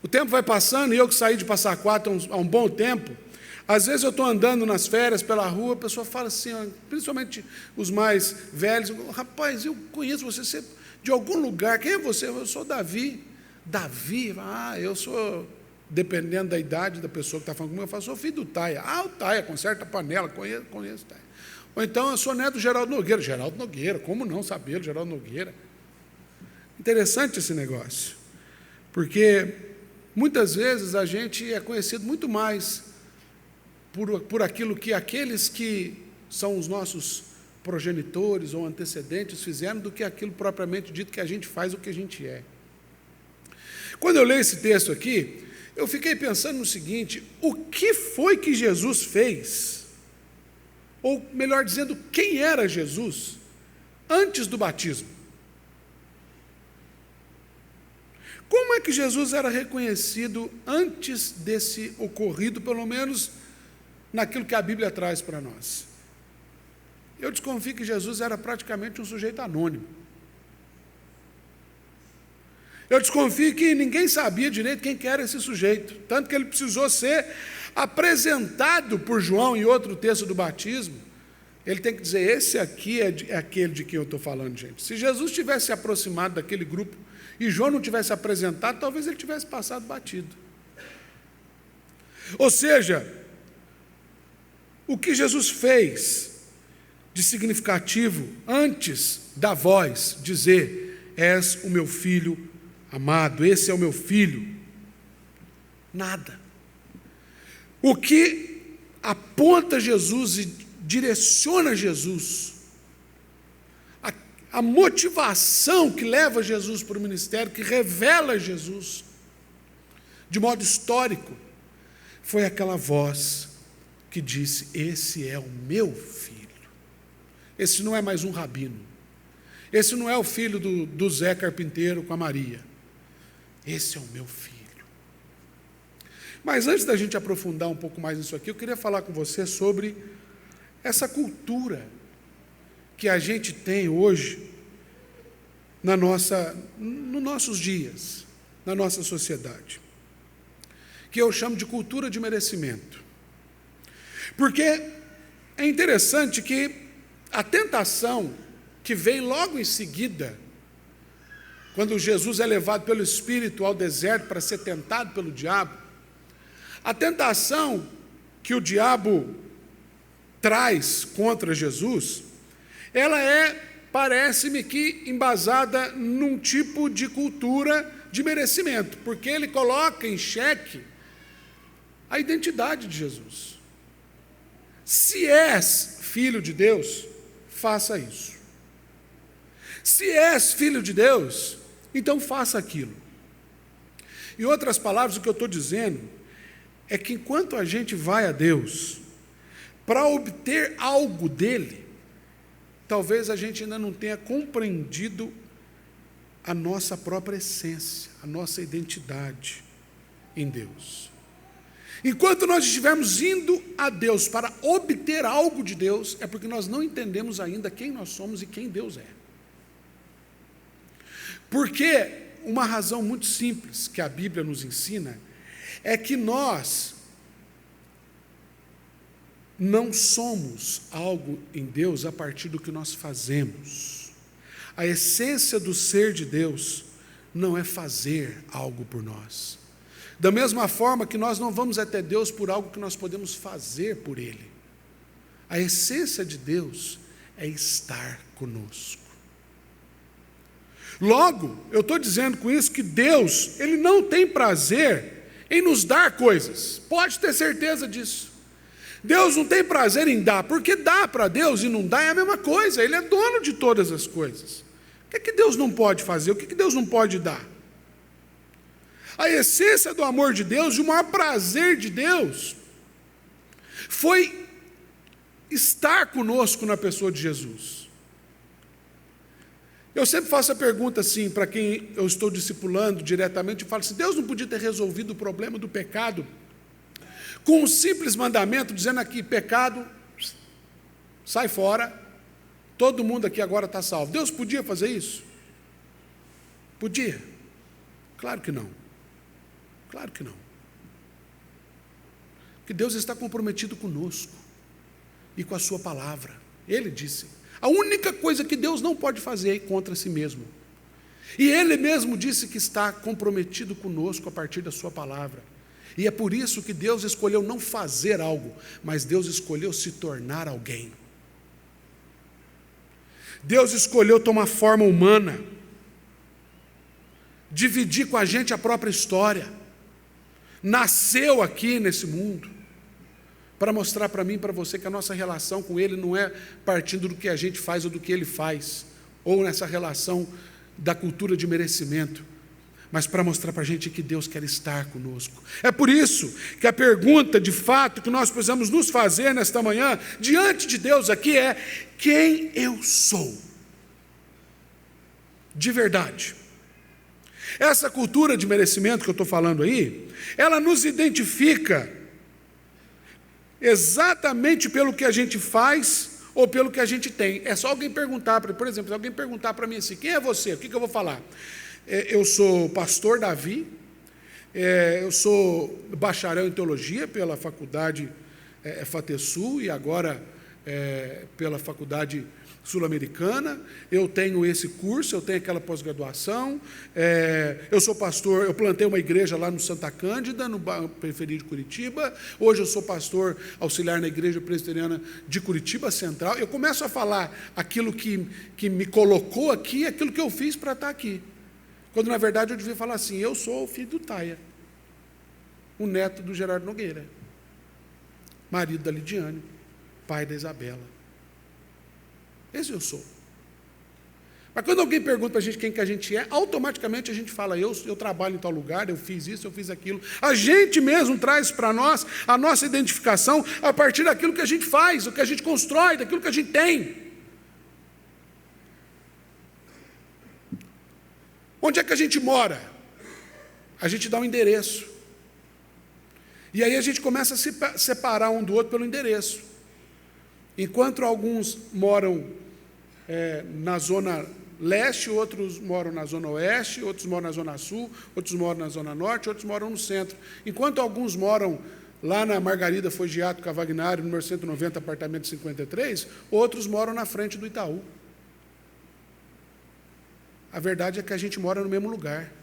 S2: O tempo vai passando, e eu que saí de Passa Quatro há um bom tempo, às vezes eu estou andando nas férias pela rua, a pessoa fala assim, ó, principalmente os mais velhos, rapaz, eu conheço você de algum lugar, quem é você? Eu sou Davi. Davi? Eu sou, dependendo da idade da pessoa que está falando comigo, eu falo, sou filho do Taia. O Taia, conserta a panela, conheço o Taia. Ou então, eu sou neto do Geraldo Nogueira. Geraldo Nogueira, como não saber, Geraldo Nogueira? Interessante esse negócio, porque muitas vezes a gente é conhecido muito mais por aquilo que aqueles que são os nossos progenitores ou antecedentes fizeram do que aquilo propriamente dito que a gente faz o que a gente é. Quando eu leio esse texto aqui, eu fiquei pensando no seguinte, o que foi que Jesus fez? Ou melhor dizendo, quem era Jesus antes do batismo? Como é que Jesus era reconhecido antes desse ocorrido, pelo menos naquilo que a Bíblia traz para nós? Eu desconfio que Jesus era praticamente um sujeito anônimo. Eu desconfio que ninguém sabia direito quem que era esse sujeito, tanto que ele precisou ser apresentado por João em outro texto do batismo. Ele tem que dizer, esse aqui é aquele de quem eu estou falando, gente. Se Jesus tivesse se aproximado daquele grupo e João não tivesse apresentado, talvez ele tivesse passado batido. Ou seja, o que Jesus fez de significativo antes da voz dizer, és o meu filho amado, esse é o meu filho, nada. O que aponta Jesus e direciona Jesus, a motivação que leva Jesus para o ministério, que revela Jesus, de modo histórico, foi aquela voz que disse, esse é o meu filho. Esse não é mais um rabino. Esse não é o filho do Zé Carpinteiro com a Maria. Esse é o meu filho. Mas antes da gente aprofundar um pouco mais nisso aqui, eu queria falar com você sobre essa cultura que a gente tem hoje nos nossos dias, na nossa sociedade, que eu chamo de cultura de merecimento. Porque é interessante que a tentação que vem logo em seguida, quando Jesus é levado pelo Espírito ao deserto para ser tentado pelo diabo, a tentação que o diabo traz contra Jesus, ela parece-me que embasada num tipo de cultura de merecimento, porque ele coloca em xeque a identidade de Jesus. Se és filho de Deus, faça isso. Se és filho de Deus, então faça aquilo. Em outras palavras, o que eu estou dizendo é que enquanto a gente vai a Deus para obter algo dele, talvez a gente ainda não tenha compreendido a nossa própria essência, a nossa identidade em Deus. Enquanto nós estivermos indo a Deus para obter algo de Deus, é porque nós não entendemos ainda quem nós somos e quem Deus é. Porque uma razão muito simples que a Bíblia nos ensina é que nós não somos algo em Deus a partir do que nós fazemos. A essência do ser de Deus não é fazer algo por nós. Da mesma forma que nós não vamos até Deus por algo que nós podemos fazer por Ele. A essência de Deus é estar conosco. Logo, eu estou dizendo com isso que Deus, Ele não tem prazer em nos dar coisas. Pode ter certeza disso. Deus não tem prazer em dar, porque dar para Deus e não dar é a mesma coisa. Ele é dono de todas as coisas. O que Deus não pode fazer? O que Deus não pode dar? A essência do amor de Deus e o maior prazer de Deus foi estar conosco na pessoa de Jesus. Eu sempre faço a pergunta assim, para quem eu estou discipulando diretamente, eu falo assim, Deus não podia ter resolvido o problema do pecado com um simples mandamento, dizendo aqui, pecado, sai fora, todo mundo aqui agora está salvo. Deus podia fazer isso? Podia? Claro que não. Claro que não. Porque Deus está comprometido conosco e com a sua palavra. Ele disse, a única coisa que Deus não pode fazer é ir contra si mesmo. E Ele mesmo disse que está comprometido conosco a partir da sua palavra. E é por isso que Deus escolheu não fazer algo, mas Deus escolheu se tornar alguém. Deus escolheu tomar forma humana, dividir com a gente a própria história, nasceu aqui nesse mundo, para mostrar para mim e para você que a nossa relação com Ele não é partindo do que a gente faz ou do que Ele faz, ou nessa relação da cultura de merecimento, mas para mostrar para a gente que Deus quer estar conosco. É por isso que a pergunta de fato que nós precisamos nos fazer nesta manhã, diante de Deus aqui é, quem eu sou? De verdade. Essa cultura de merecimento que eu estou falando aí, ela nos identifica exatamente pelo que a gente faz ou pelo que a gente tem. É só alguém perguntar, por exemplo, se alguém perguntar para mim assim, quem é você? O que eu vou falar? Eu sou pastor Davi, eu sou bacharel em teologia pela faculdade FATESU e agora pela faculdade sul-americana, eu tenho esse curso, eu tenho aquela pós-graduação, eu sou pastor, eu plantei uma igreja lá no Santa Cândida, no bairro periferia de Curitiba, hoje eu sou pastor auxiliar na igreja presbiteriana de Curitiba Central, eu começo a falar aquilo que me colocou aqui, aquilo que eu fiz para estar aqui, quando na verdade eu devia falar assim, eu sou o filho do Taia, o neto do Gerardo Nogueira, marido da Lidiane, pai da Isabela. Esse eu sou. Mas quando alguém pergunta para a gente quem que a gente é, automaticamente a gente fala, eu trabalho em tal lugar, eu fiz isso, eu fiz aquilo. A gente mesmo traz para nós a nossa identificação a partir daquilo que a gente faz, o que a gente constrói, daquilo que a gente tem. Onde é que a gente mora? A gente dá um endereço. E aí a gente começa a se separar um do outro pelo endereço. Enquanto alguns moram na zona leste, outros moram na zona oeste, outros moram na zona sul, outros moram na zona norte, outros moram no centro. Enquanto alguns moram lá na Margarida Fogiato Cavagnari, número 190, apartamento 53, outros moram na frente do Itaú. A verdade é que a gente mora no mesmo lugar.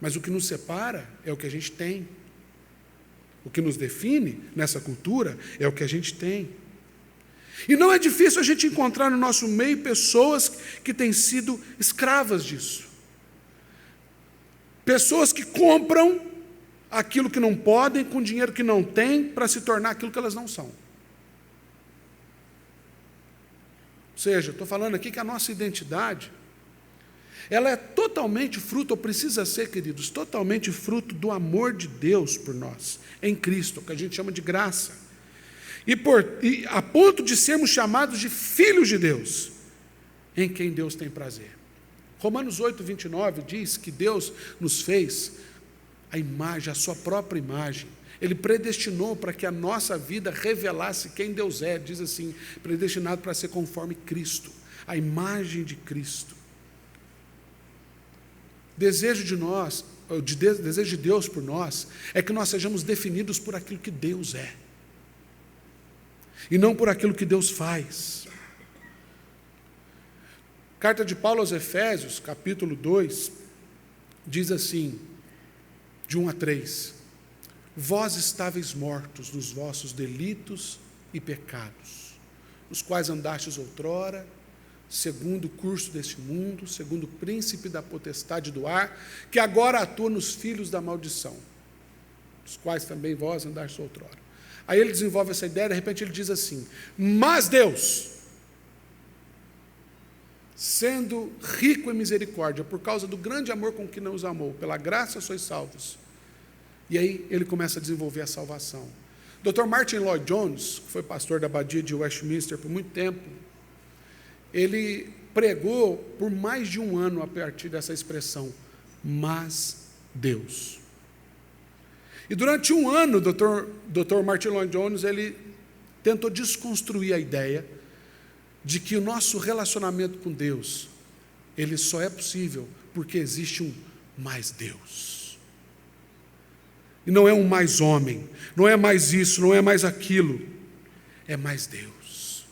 S2: Mas o que nos separa é o que a gente tem. O que nos define nessa cultura é o que a gente tem. E não é difícil a gente encontrar no nosso meio pessoas que têm sido escravas disso. Pessoas que compram aquilo que não podem com dinheiro que não têm para se tornar aquilo que elas não são. Ou seja, estou falando aqui que a nossa identidade, ela é totalmente fruto, ou precisa ser, queridos, totalmente fruto do amor de Deus por nós, em Cristo, que a gente chama de graça. E a ponto de sermos chamados de filhos de Deus, em quem Deus tem prazer. Romanos 8, 29 diz que Deus nos fez a imagem, a sua própria imagem. Ele predestinou para que a nossa vida revelasse quem Deus é, diz assim, predestinado para ser conforme Cristo, a imagem de Cristo. Desejo de Deus por nós é que nós sejamos definidos por aquilo que Deus é e não por aquilo que Deus faz. Carta de Paulo aos Efésios, capítulo 2, diz assim, de 1 a 3, vós estáveis mortos nos vossos delitos e pecados, nos quais andastes outrora, segundo o curso deste mundo, segundo o príncipe da potestade do ar, que agora atua nos filhos da maldição, dos quais também vós andaste outrora. Aí ele desenvolve essa ideia, de repente ele diz assim: mas Deus, sendo rico em misericórdia, por causa do grande amor com que nos amou, pela graça sois salvos. E aí ele começa a desenvolver a salvação. Dr. Martin Lloyd Jones, que foi pastor da abadia de Westminster por muito tempo, ele pregou por mais de um ano a partir dessa expressão, mas Deus. E durante um ano, Dr. Martin Lloyd Jones, ele tentou desconstruir a ideia de que o nosso relacionamento com Deus, ele só é possível porque existe um mais Deus. E não é um mais homem, não é mais isso, não é mais aquilo, é mais Deus.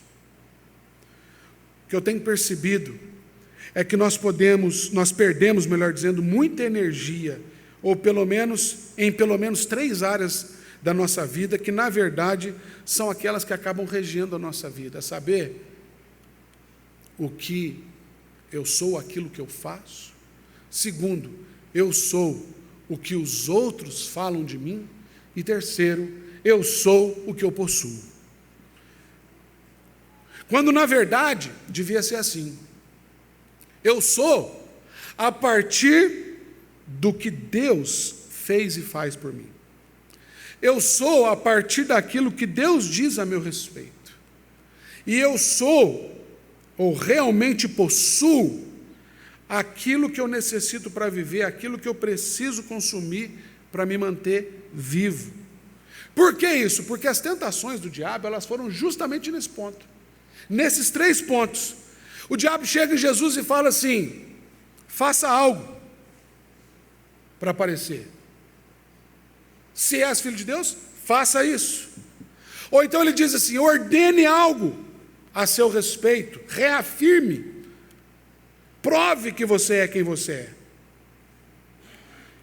S2: O que eu tenho percebido é que nós perdemos, melhor dizendo, muita energia, ou em pelo menos 3 áreas da nossa vida, que na verdade são aquelas que acabam regendo a nossa vida. Saber o que eu sou, aquilo que eu faço. Segundo, eu sou o que os outros falam de mim. E terceiro, eu sou o que eu possuo. Quando na verdade devia ser assim: eu sou a partir do que Deus fez e faz por mim. Eu sou a partir daquilo que Deus diz a meu respeito. E eu sou, ou realmente possuo, aquilo que eu necessito para viver, aquilo que eu preciso consumir para me manter vivo. Por que isso? Porque as tentações do diabo, elas foram justamente nesse ponto. Nesses 3 pontos. O diabo chega em Jesus e fala assim: faça algo para aparecer. Se és filho de Deus, faça isso. Ou então ele diz assim: ordene algo a seu respeito, reafirme, prove que você é quem você é.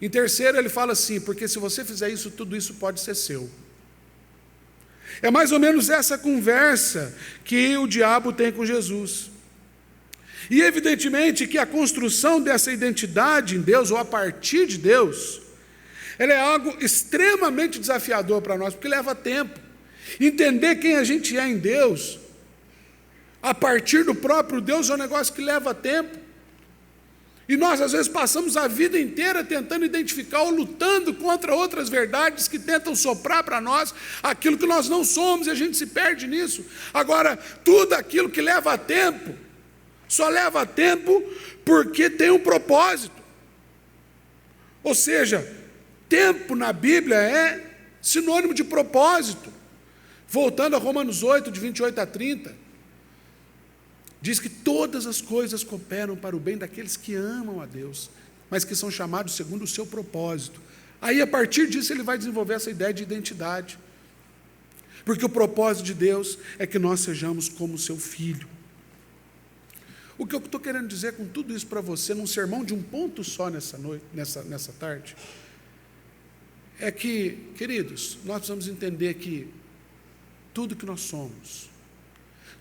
S2: Em terceiro, ele fala assim: porque se você fizer isso, tudo isso pode ser seu. É mais ou menos essa conversa que o diabo tem com Jesus. E evidentemente que a construção dessa identidade em Deus, ou a partir de Deus, ela é algo extremamente desafiador para nós, porque leva tempo. Entender quem a gente é em Deus, a partir do próprio Deus, é um negócio que leva tempo. E nós, às vezes, passamos a vida inteira tentando identificar ou lutando contra outras verdades que tentam soprar para nós aquilo que nós não somos, e a gente se perde nisso. Agora, tudo aquilo que leva tempo, só leva tempo porque tem um propósito. Ou seja, tempo na Bíblia é sinônimo de propósito. Voltando a Romanos 8, de 28 a 30, diz que todas as coisas cooperam para o bem daqueles que amam a Deus, mas que são chamados segundo o seu propósito. Aí, a partir disso, ele vai desenvolver essa ideia de identidade. Porque o propósito de Deus é que nós sejamos como seu filho. O que eu estou querendo dizer com tudo isso para você, num sermão de um ponto só nessa noite, nessa tarde, é que, queridos, nós precisamos entender que tudo que nós somos,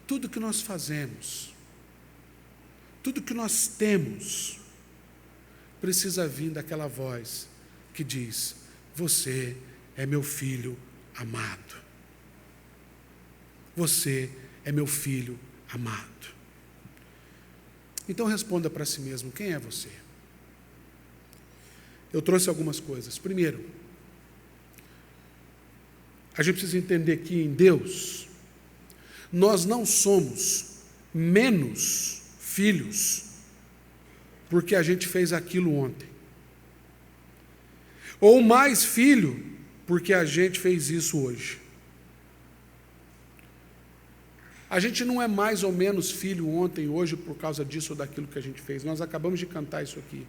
S2: tudo que nós fazemos, tudo que nós temos, precisa vir daquela voz que diz: você é meu filho amado. Você é meu filho amado. Então responda para si mesmo: quem é você? Eu trouxe algumas coisas. Primeiro, a gente precisa entender que em Deus, nós não somos menos filhos porque a gente fez aquilo ontem, ou mais filho porque a gente fez isso hoje. A gente não é mais ou menos filho ontem, hoje, por causa disso ou daquilo que a gente fez. Nós acabamos de cantar isso aqui.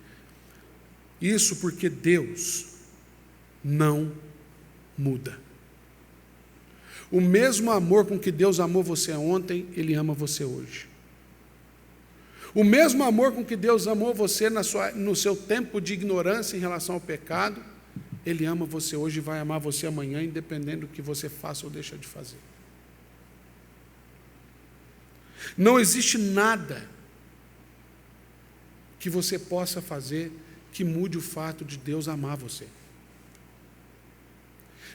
S2: Isso porque Deus não muda. O mesmo amor com que Deus amou você ontem, Ele ama você hoje. O mesmo amor com que Deus amou você no seu tempo de ignorância em relação ao pecado, Ele ama você hoje e vai amar você amanhã, independente do que você faça ou deixa de fazer. Não existe nada que você possa fazer que mude o fato de Deus amar você.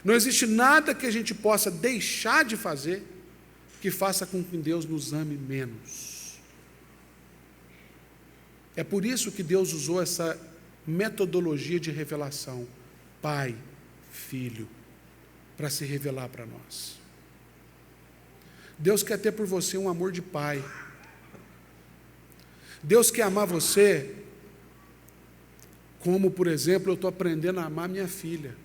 S2: Não existe nada que a gente possa deixar de fazer que faça com que Deus nos ame menos. É por isso que Deus usou essa metodologia de revelação, Pai, Filho, para se revelar para nós. Deus quer ter por você um amor de pai. Deus quer amar você como, por exemplo, eu estou aprendendo a amar minha filha,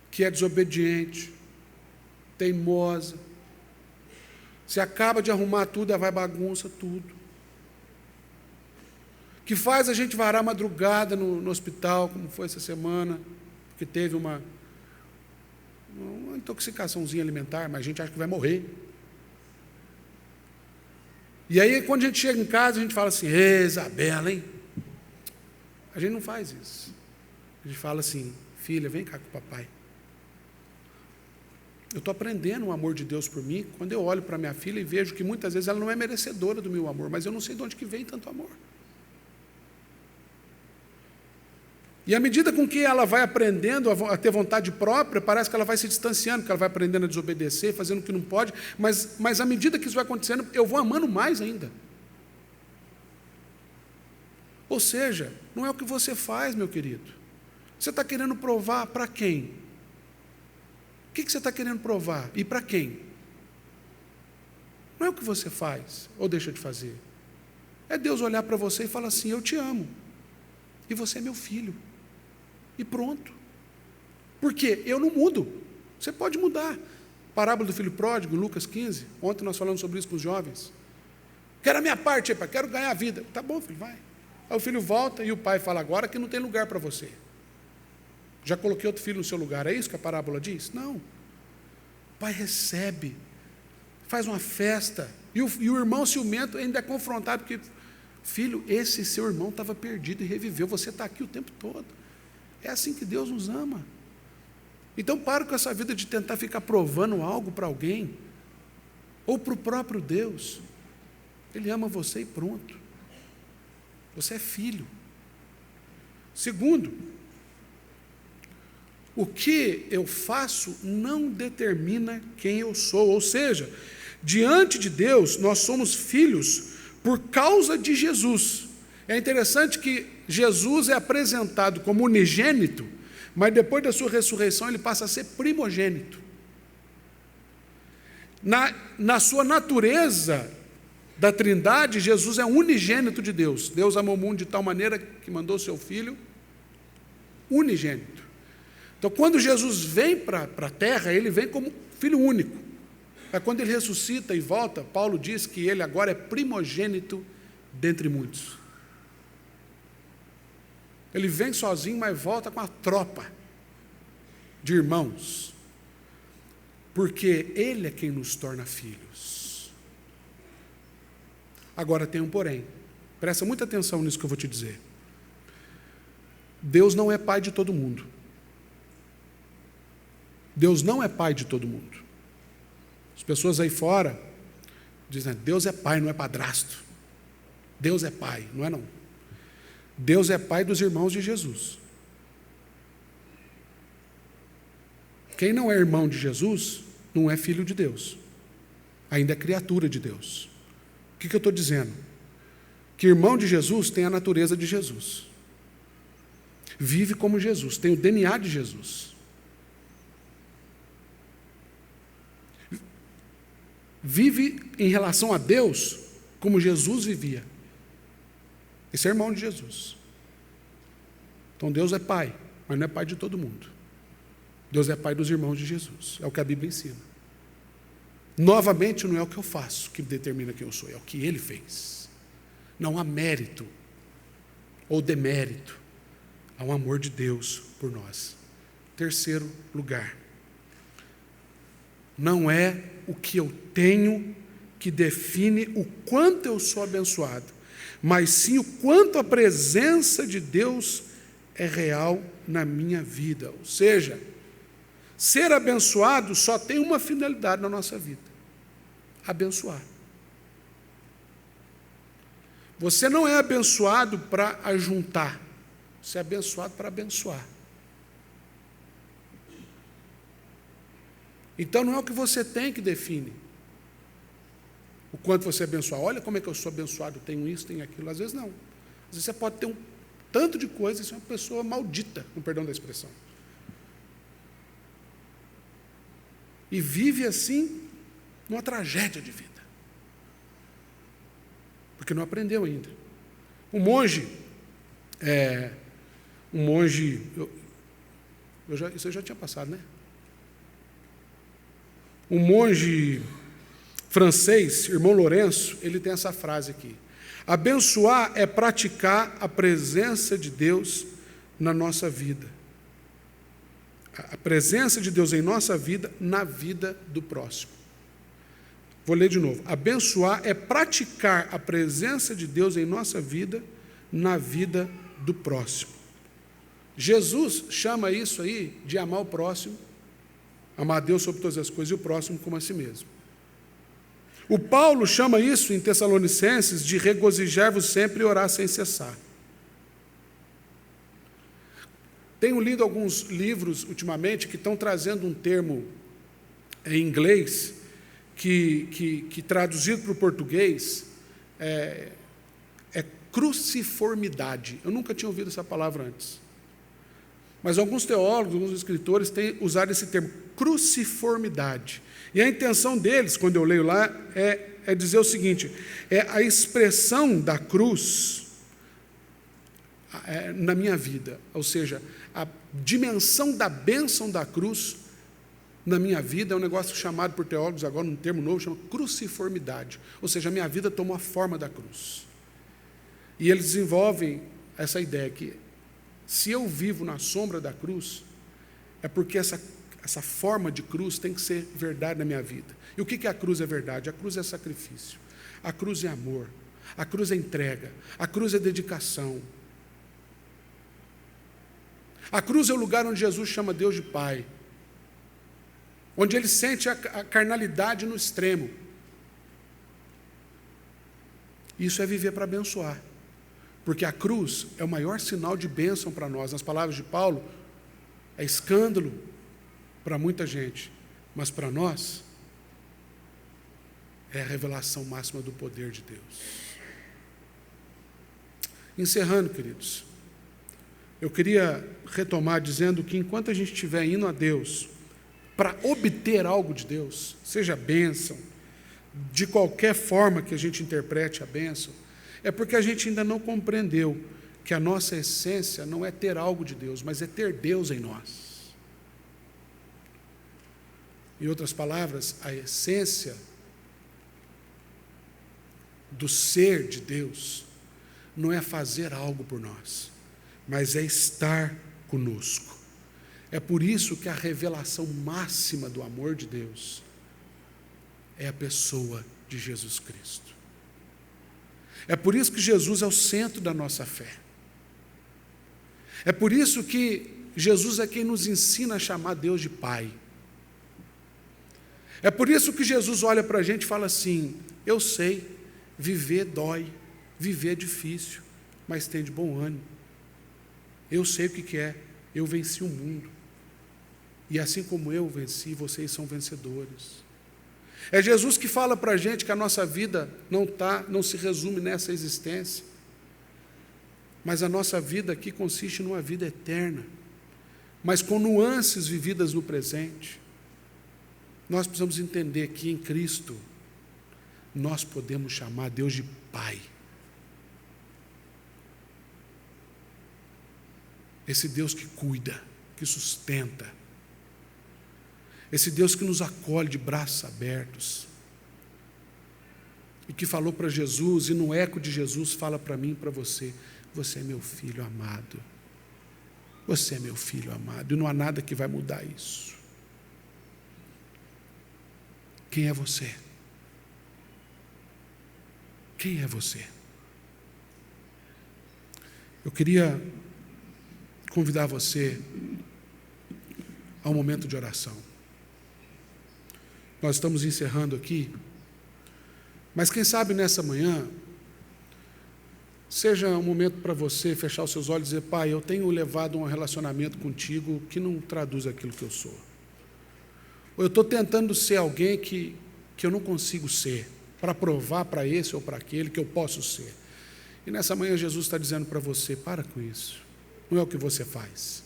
S2: que é desobediente, teimosa. Se acaba de arrumar tudo, ela vai bagunça tudo. Que faz a gente varar madrugada no hospital, como foi essa semana, porque teve uma intoxicaçãozinha alimentar, mas a gente acha que vai morrer. E aí, quando a gente chega em casa, a gente fala assim, Isabela, hein? A gente não faz isso. A gente fala assim, filha, vem cá com o papai. Eu estou aprendendo o amor de Deus por mim, quando eu olho para minha filha e vejo que muitas vezes ela não é merecedora do meu amor, mas eu não sei de onde que vem tanto amor. E à medida com que ela vai aprendendo a ter vontade própria, parece que ela vai se distanciando, porque ela vai aprendendo a desobedecer, fazendo o que não pode, mas à medida que isso vai acontecendo, eu vou amando mais ainda. Ou seja, não é o que você faz, meu querido. Você está querendo provar para quem? O que você está querendo provar? E para quem? Não é o que você faz ou deixa de fazer. É Deus olhar para você e falar assim, eu te amo. E você é meu filho. E pronto. Por quê? Eu não mudo. Você pode mudar. Parábola do filho pródigo, Lucas 15. Ontem nós falamos sobre isso com os jovens. Quero a minha parte, pai, quero ganhar a vida. Tá bom, filho, vai. Aí o filho volta e o pai fala, agora que não tem lugar para você. Já coloquei outro filho no seu lugar. É isso que a parábola diz? Não. O pai recebe. Faz uma festa. E o irmão ciumento ainda é confrontado, porque, filho, esse seu irmão estava perdido e reviveu. Você está aqui o tempo todo. É assim que Deus nos ama. Então para com essa vida de tentar ficar provando algo para alguém, ou para o próprio Deus. Ele ama você e pronto. Você é filho. Segundo, o que eu faço não determina quem eu sou. Ou seja, diante de Deus, nós somos filhos por causa de Jesus. É interessante que Jesus é apresentado como unigênito, mas depois da sua ressurreição ele passa a ser primogênito. Na sua natureza da Trindade, Jesus é unigênito de Deus. Deus amou o mundo de tal maneira que mandou o seu Filho unigênito. Então, quando Jesus vem para a terra, ele vem como Filho único. Mas quando ele ressuscita e volta, Paulo diz que ele agora é primogênito dentre muitos. Ele vem sozinho, mas volta com a tropa de irmãos. Porque ele é quem nos torna filhos. Agora tem um porém. Presta muita atenção nisso que eu vou te dizer. Deus não é pai de todo mundo. Deus não é pai de todo mundo. As pessoas aí fora dizem, Deus é pai, não é padrasto. Deus é pai, não é não. Deus é pai dos irmãos de Jesus. Quem não é irmão de Jesus, não é filho de Deus. Ainda é criatura de Deus. O que eu estou dizendo? Que irmão de Jesus tem a natureza de Jesus. Vive como Jesus, tem o DNA de Jesus. Vive em relação a Deus como Jesus vivia. Esse é irmão de Jesus. Então Deus é pai, mas não é pai de todo mundo. Deus é pai dos irmãos de Jesus. É o que a Bíblia ensina. Novamente, não é o que eu faço que determina quem eu sou, é o que Ele fez. Não há mérito ou demérito. Há um amor de Deus por nós. Terceiro lugar. Não é o que eu tenho que define o quanto eu sou abençoado, mas sim o quanto a presença de Deus é real na minha vida. Ou seja, ser abençoado só tem uma finalidade na nossa vida: abençoar. Você não é abençoado para ajuntar, você é abençoado para abençoar. Então não é o que você tem que define o quanto você é abençoado. Olha como é que eu sou abençoado, tenho isso, tenho aquilo. Às vezes não. Às vezes você pode ter um tanto de coisa e ser uma pessoa maldita, com perdão da expressão. E vive assim, numa tragédia de vida. Porque não aprendeu ainda. Um monge, isso eu já tinha passado, né? Um monge francês, irmão Lourenço, ele tem essa frase aqui: abençoar é praticar a presença de Deus na nossa vida. A presença de Deus em nossa vida, na vida do próximo. Vou ler de novo. Abençoar é praticar a presença de Deus em nossa vida, na vida do próximo. Jesus chama isso aí de amar o próximo, amar a Deus sobre todas as coisas e o próximo como a si mesmo. O Paulo chama isso em Tessalonicenses de regozijar-vos sempre e orar sem cessar. Tenho lido alguns livros ultimamente que estão trazendo um termo em inglês que traduzido para o português é cruciformidade. Eu nunca tinha ouvido essa palavra antes. Mas alguns teólogos, alguns escritores têm usado esse termo, cruciformidade. E a intenção deles, quando eu leio lá, é dizer o seguinte: é a expressão da cruz na minha vida, ou seja, a dimensão da bênção da cruz na minha vida é um negócio chamado por teólogos agora, um termo novo, chama cruciformidade, ou seja, a minha vida tomou a forma da cruz. E eles desenvolvem essa ideia que, se eu vivo na sombra da cruz, é porque essa forma de cruz tem que ser verdade na minha vida. E o que a cruz é verdade? A cruz é sacrifício, a cruz é amor, a cruz é entrega, a cruz é dedicação. A cruz é o lugar onde Jesus chama Deus de Pai, onde ele sente a carnalidade no extremo. Isso é viver para abençoar, porque a cruz é o maior sinal de bênção para nós. Nas palavras de Paulo, é escândalo para muita gente, mas para nós é a revelação máxima do poder de Deus. Encerrando, queridos, eu queria retomar dizendo que enquanto a gente estiver indo a Deus para obter algo de Deus, seja bênção, de qualquer forma que a gente interprete a bênção, é porque a gente ainda não compreendeu que a nossa essência não é ter algo de Deus, mas é ter Deus em nós. Em outras palavras, a essência do ser de Deus não é fazer algo por nós, mas é estar conosco. É por isso que a revelação máxima do amor de Deus é a pessoa de Jesus Cristo. É por isso que Jesus é o centro da nossa fé. É por isso que Jesus é quem nos ensina a chamar Deus de Pai. É por isso que Jesus olha para a gente e fala assim: eu sei, viver dói, viver é difícil, mas tem de bom ânimo. Eu sei o que é, eu venci o mundo. E assim como eu venci, vocês são vencedores. É Jesus que fala para a gente que a nossa vida não se resume nessa existência, mas a nossa vida aqui consiste numa vida eterna, mas com nuances vividas no presente. Nós precisamos entender que em Cristo nós podemos chamar Deus de Pai. Esse Deus que cuida, que sustenta, esse Deus que nos acolhe de braços abertos, e que falou para Jesus, e no eco de Jesus fala para mim e para você: você é meu filho amado, você é meu filho amado, e não há nada que vai mudar isso. Quem é você? Quem é você? Eu queria convidar você a um momento de oração. Nós estamos encerrando aqui, Mas quem sabe nessa manhã seja um momento para você fechar os seus olhos e dizer: Pai, eu tenho levado um relacionamento contigo que não traduz aquilo que eu sou. Ou eu estou tentando ser alguém que eu não consigo ser, para provar para esse ou para aquele que eu posso ser. E nessa manhã Jesus está dizendo para você: para com isso. Não é o que você faz,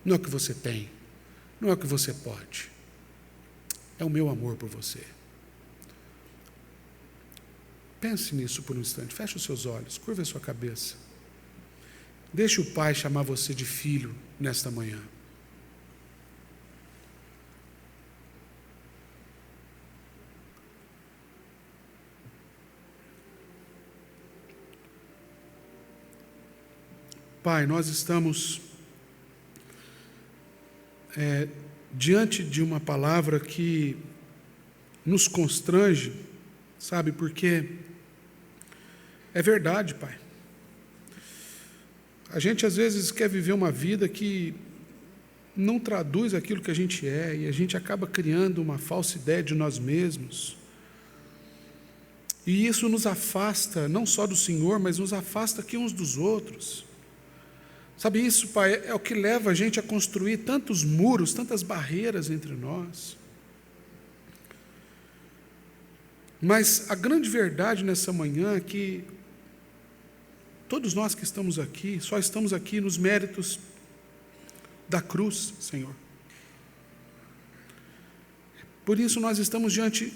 S2: não é o que você tem, não é o que você pode. É o meu amor por você. Pense nisso por um instante, feche os seus olhos, curva a sua cabeça. Deixe o Pai chamar você de filho nesta manhã. Pai, nós estamos diante de uma palavra que nos constrange, sabe, porque é verdade, Pai. A gente às vezes quer viver uma vida que não traduz aquilo que a gente é, e a gente acaba criando uma falsa ideia de nós mesmos. E isso nos afasta não só do Senhor, mas nos afasta aqui uns dos outros. Sabe, isso, Pai, é o que leva a gente a construir tantos muros, tantas barreiras entre nós. Mas a grande verdade nessa manhã é que todos nós que estamos aqui, só estamos aqui nos méritos da cruz, Senhor. Por isso nós estamos diante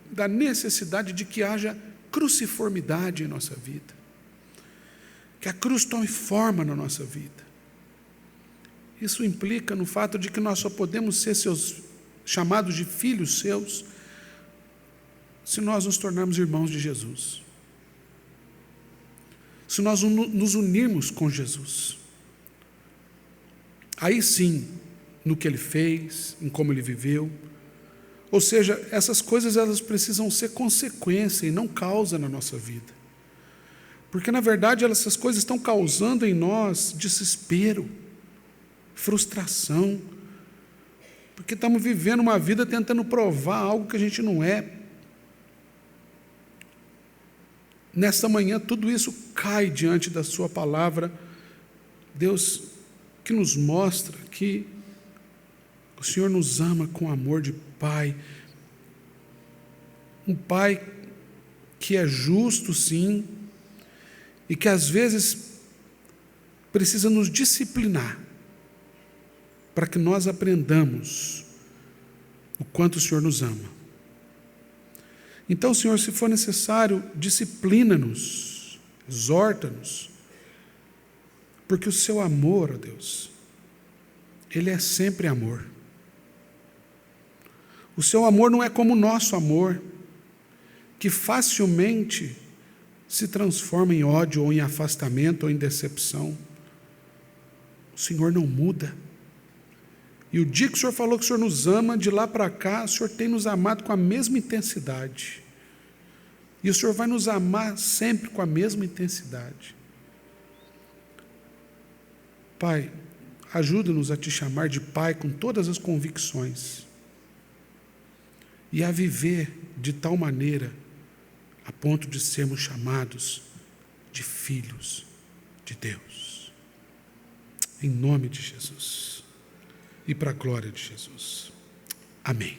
S2: da necessidade de que haja cruciformidade em nossa vida. Que a cruz tome forma na nossa vida. Isso implica no fato de que nós só podemos ser chamados de filhos seus se nós nos tornarmos irmãos de Jesus. Se nós nos unirmos com Jesus. Aí sim, no que Ele fez, em como Ele viveu. Ou seja, essas coisas elas precisam ser consequência e não causa na nossa vida. Porque, na verdade, essas coisas estão causando em nós desespero, frustração, porque estamos vivendo uma vida tentando provar algo que a gente não é. Nesta manhã, tudo isso cai diante da sua palavra, Deus, que nos mostra que o Senhor nos ama com amor de Pai, um Pai que é justo, sim, e que às vezes precisa nos disciplinar para que nós aprendamos o quanto o Senhor nos ama. Então, Senhor, se for necessário, disciplina-nos, exorta-nos, porque o seu amor, ó Deus, ele é sempre amor. O seu amor não é como o nosso amor, que facilmente se transforma em ódio, ou em afastamento, ou em decepção. O Senhor não muda. E o dia que o Senhor falou que o Senhor nos ama, de lá para cá, o Senhor tem nos amado com a mesma intensidade. E o Senhor vai nos amar sempre com a mesma intensidade. Pai, ajuda-nos a te chamar de Pai com todas as convicções. E a viver de tal maneira a ponto de sermos chamados de filhos de Deus. Em nome de Jesus. E para a glória de Jesus. Amém.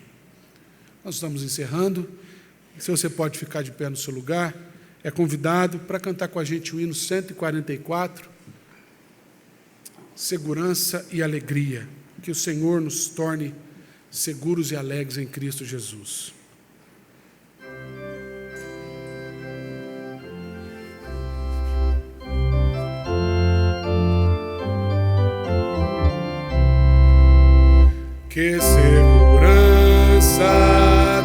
S2: Nós estamos encerrando. Se você pode ficar de pé no seu lugar, é convidado para cantar com a gente o hino 144, Segurança e Alegria. Que o Senhor nos torne seguros e alegres em Cristo Jesus. Que segurança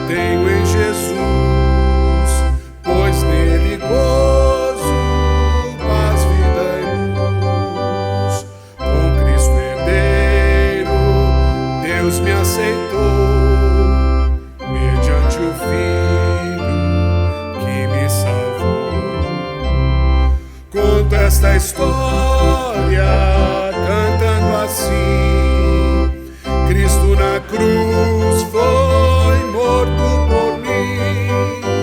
S2: tenho em Jesus, pois nele gozo, paz, vida e luz. Com Cristo herdeiro, Deus me aceitou, mediante o Filho que me salvou. Conto esta história cantando assim: Cristo na cruz foi morto por mim,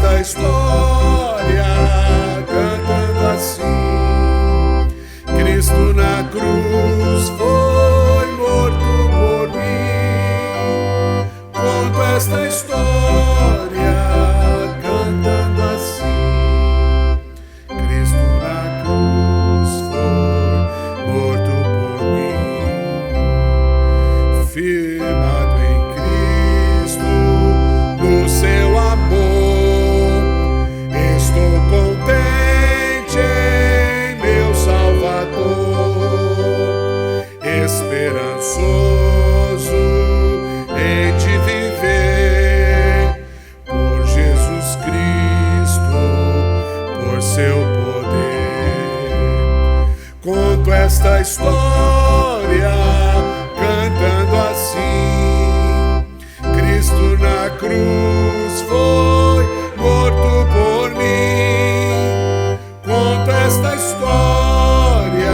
S2: esta história cantando assim: Cristo na cruz foi morto por mim. Conto esta história cantando assim: Cristo na cruz foi morto por mim. Firmado em Cristo, no seu amor, estou contente em meu Salvador, esperançoso em te viver, por Jesus Cristo, por seu poder. Conto esta história cantando assim: Cristo na cruz foi morto por mim. Conto esta história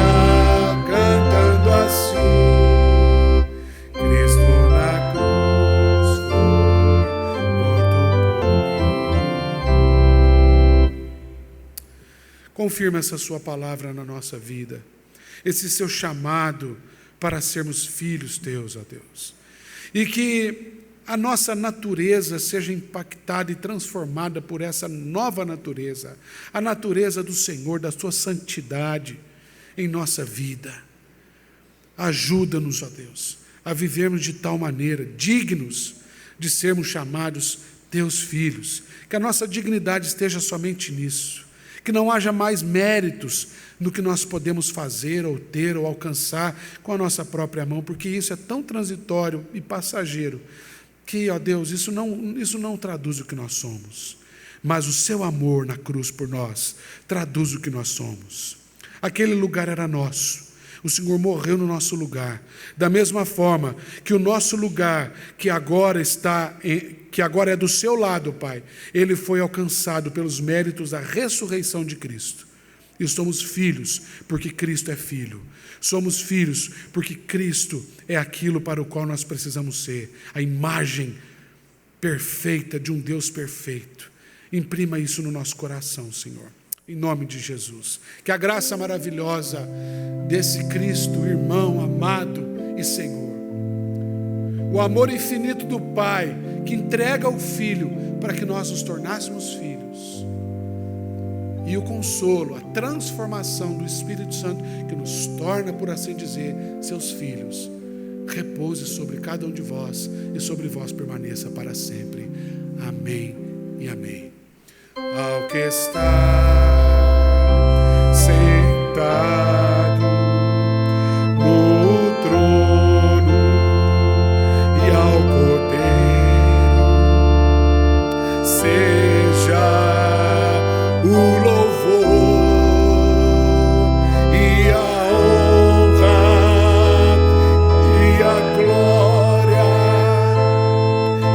S2: cantando assim: Cristo na cruz foi morto por mim. Confirma essa sua palavra na nossa vida, esse seu chamado para sermos filhos teus, ó Deus. E que a nossa natureza seja impactada e transformada por essa nova natureza, a natureza do Senhor, da sua santidade em nossa vida. Ajuda-nos, ó Deus, a vivermos de tal maneira, dignos de sermos chamados teus filhos, que a nossa dignidade esteja somente nisso, que não haja mais méritos no que nós podemos fazer ou ter ou alcançar com a nossa própria mão, porque isso é tão transitório e passageiro, que, ó Deus, isso não traduz o que nós somos, mas o seu amor na cruz por nós traduz o que nós somos. Aquele lugar era nosso, o Senhor morreu no nosso lugar, da mesma forma que o nosso lugar, que agora é do seu lado, Pai, ele foi alcançado pelos méritos da ressurreição de Cristo. E somos filhos porque Cristo é filho. Somos filhos porque Cristo é aquilo para o qual nós precisamos ser, a imagem perfeita de um Deus perfeito. Imprima isso no nosso coração, Senhor, em nome de Jesus. Que a graça maravilhosa desse Cristo, irmão, amado e Senhor, o amor infinito do Pai, que entrega o Filho para que nós nos tornássemos filhos, e o consolo, a transformação do Espírito Santo, que nos torna, por assim dizer, seus filhos, repouse sobre cada um de vós e sobre vós permaneça para sempre. Amém e amém. Ao que está sentado no trono e ao Cordeiro seja o louvor e a honra e a glória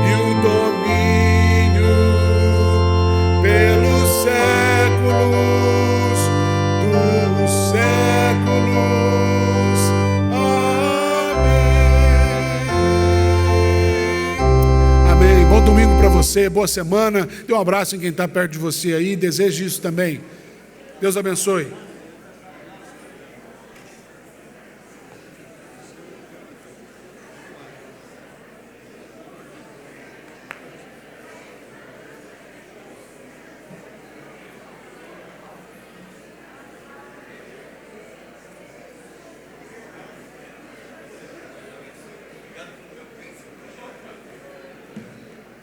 S2: e o domínio pelos séculos dos séculos. Amém. Amém. Bom domingo para você, boa semana. Dê um abraço em quem está perto de você aí. Desejo isso também. Deus abençoe.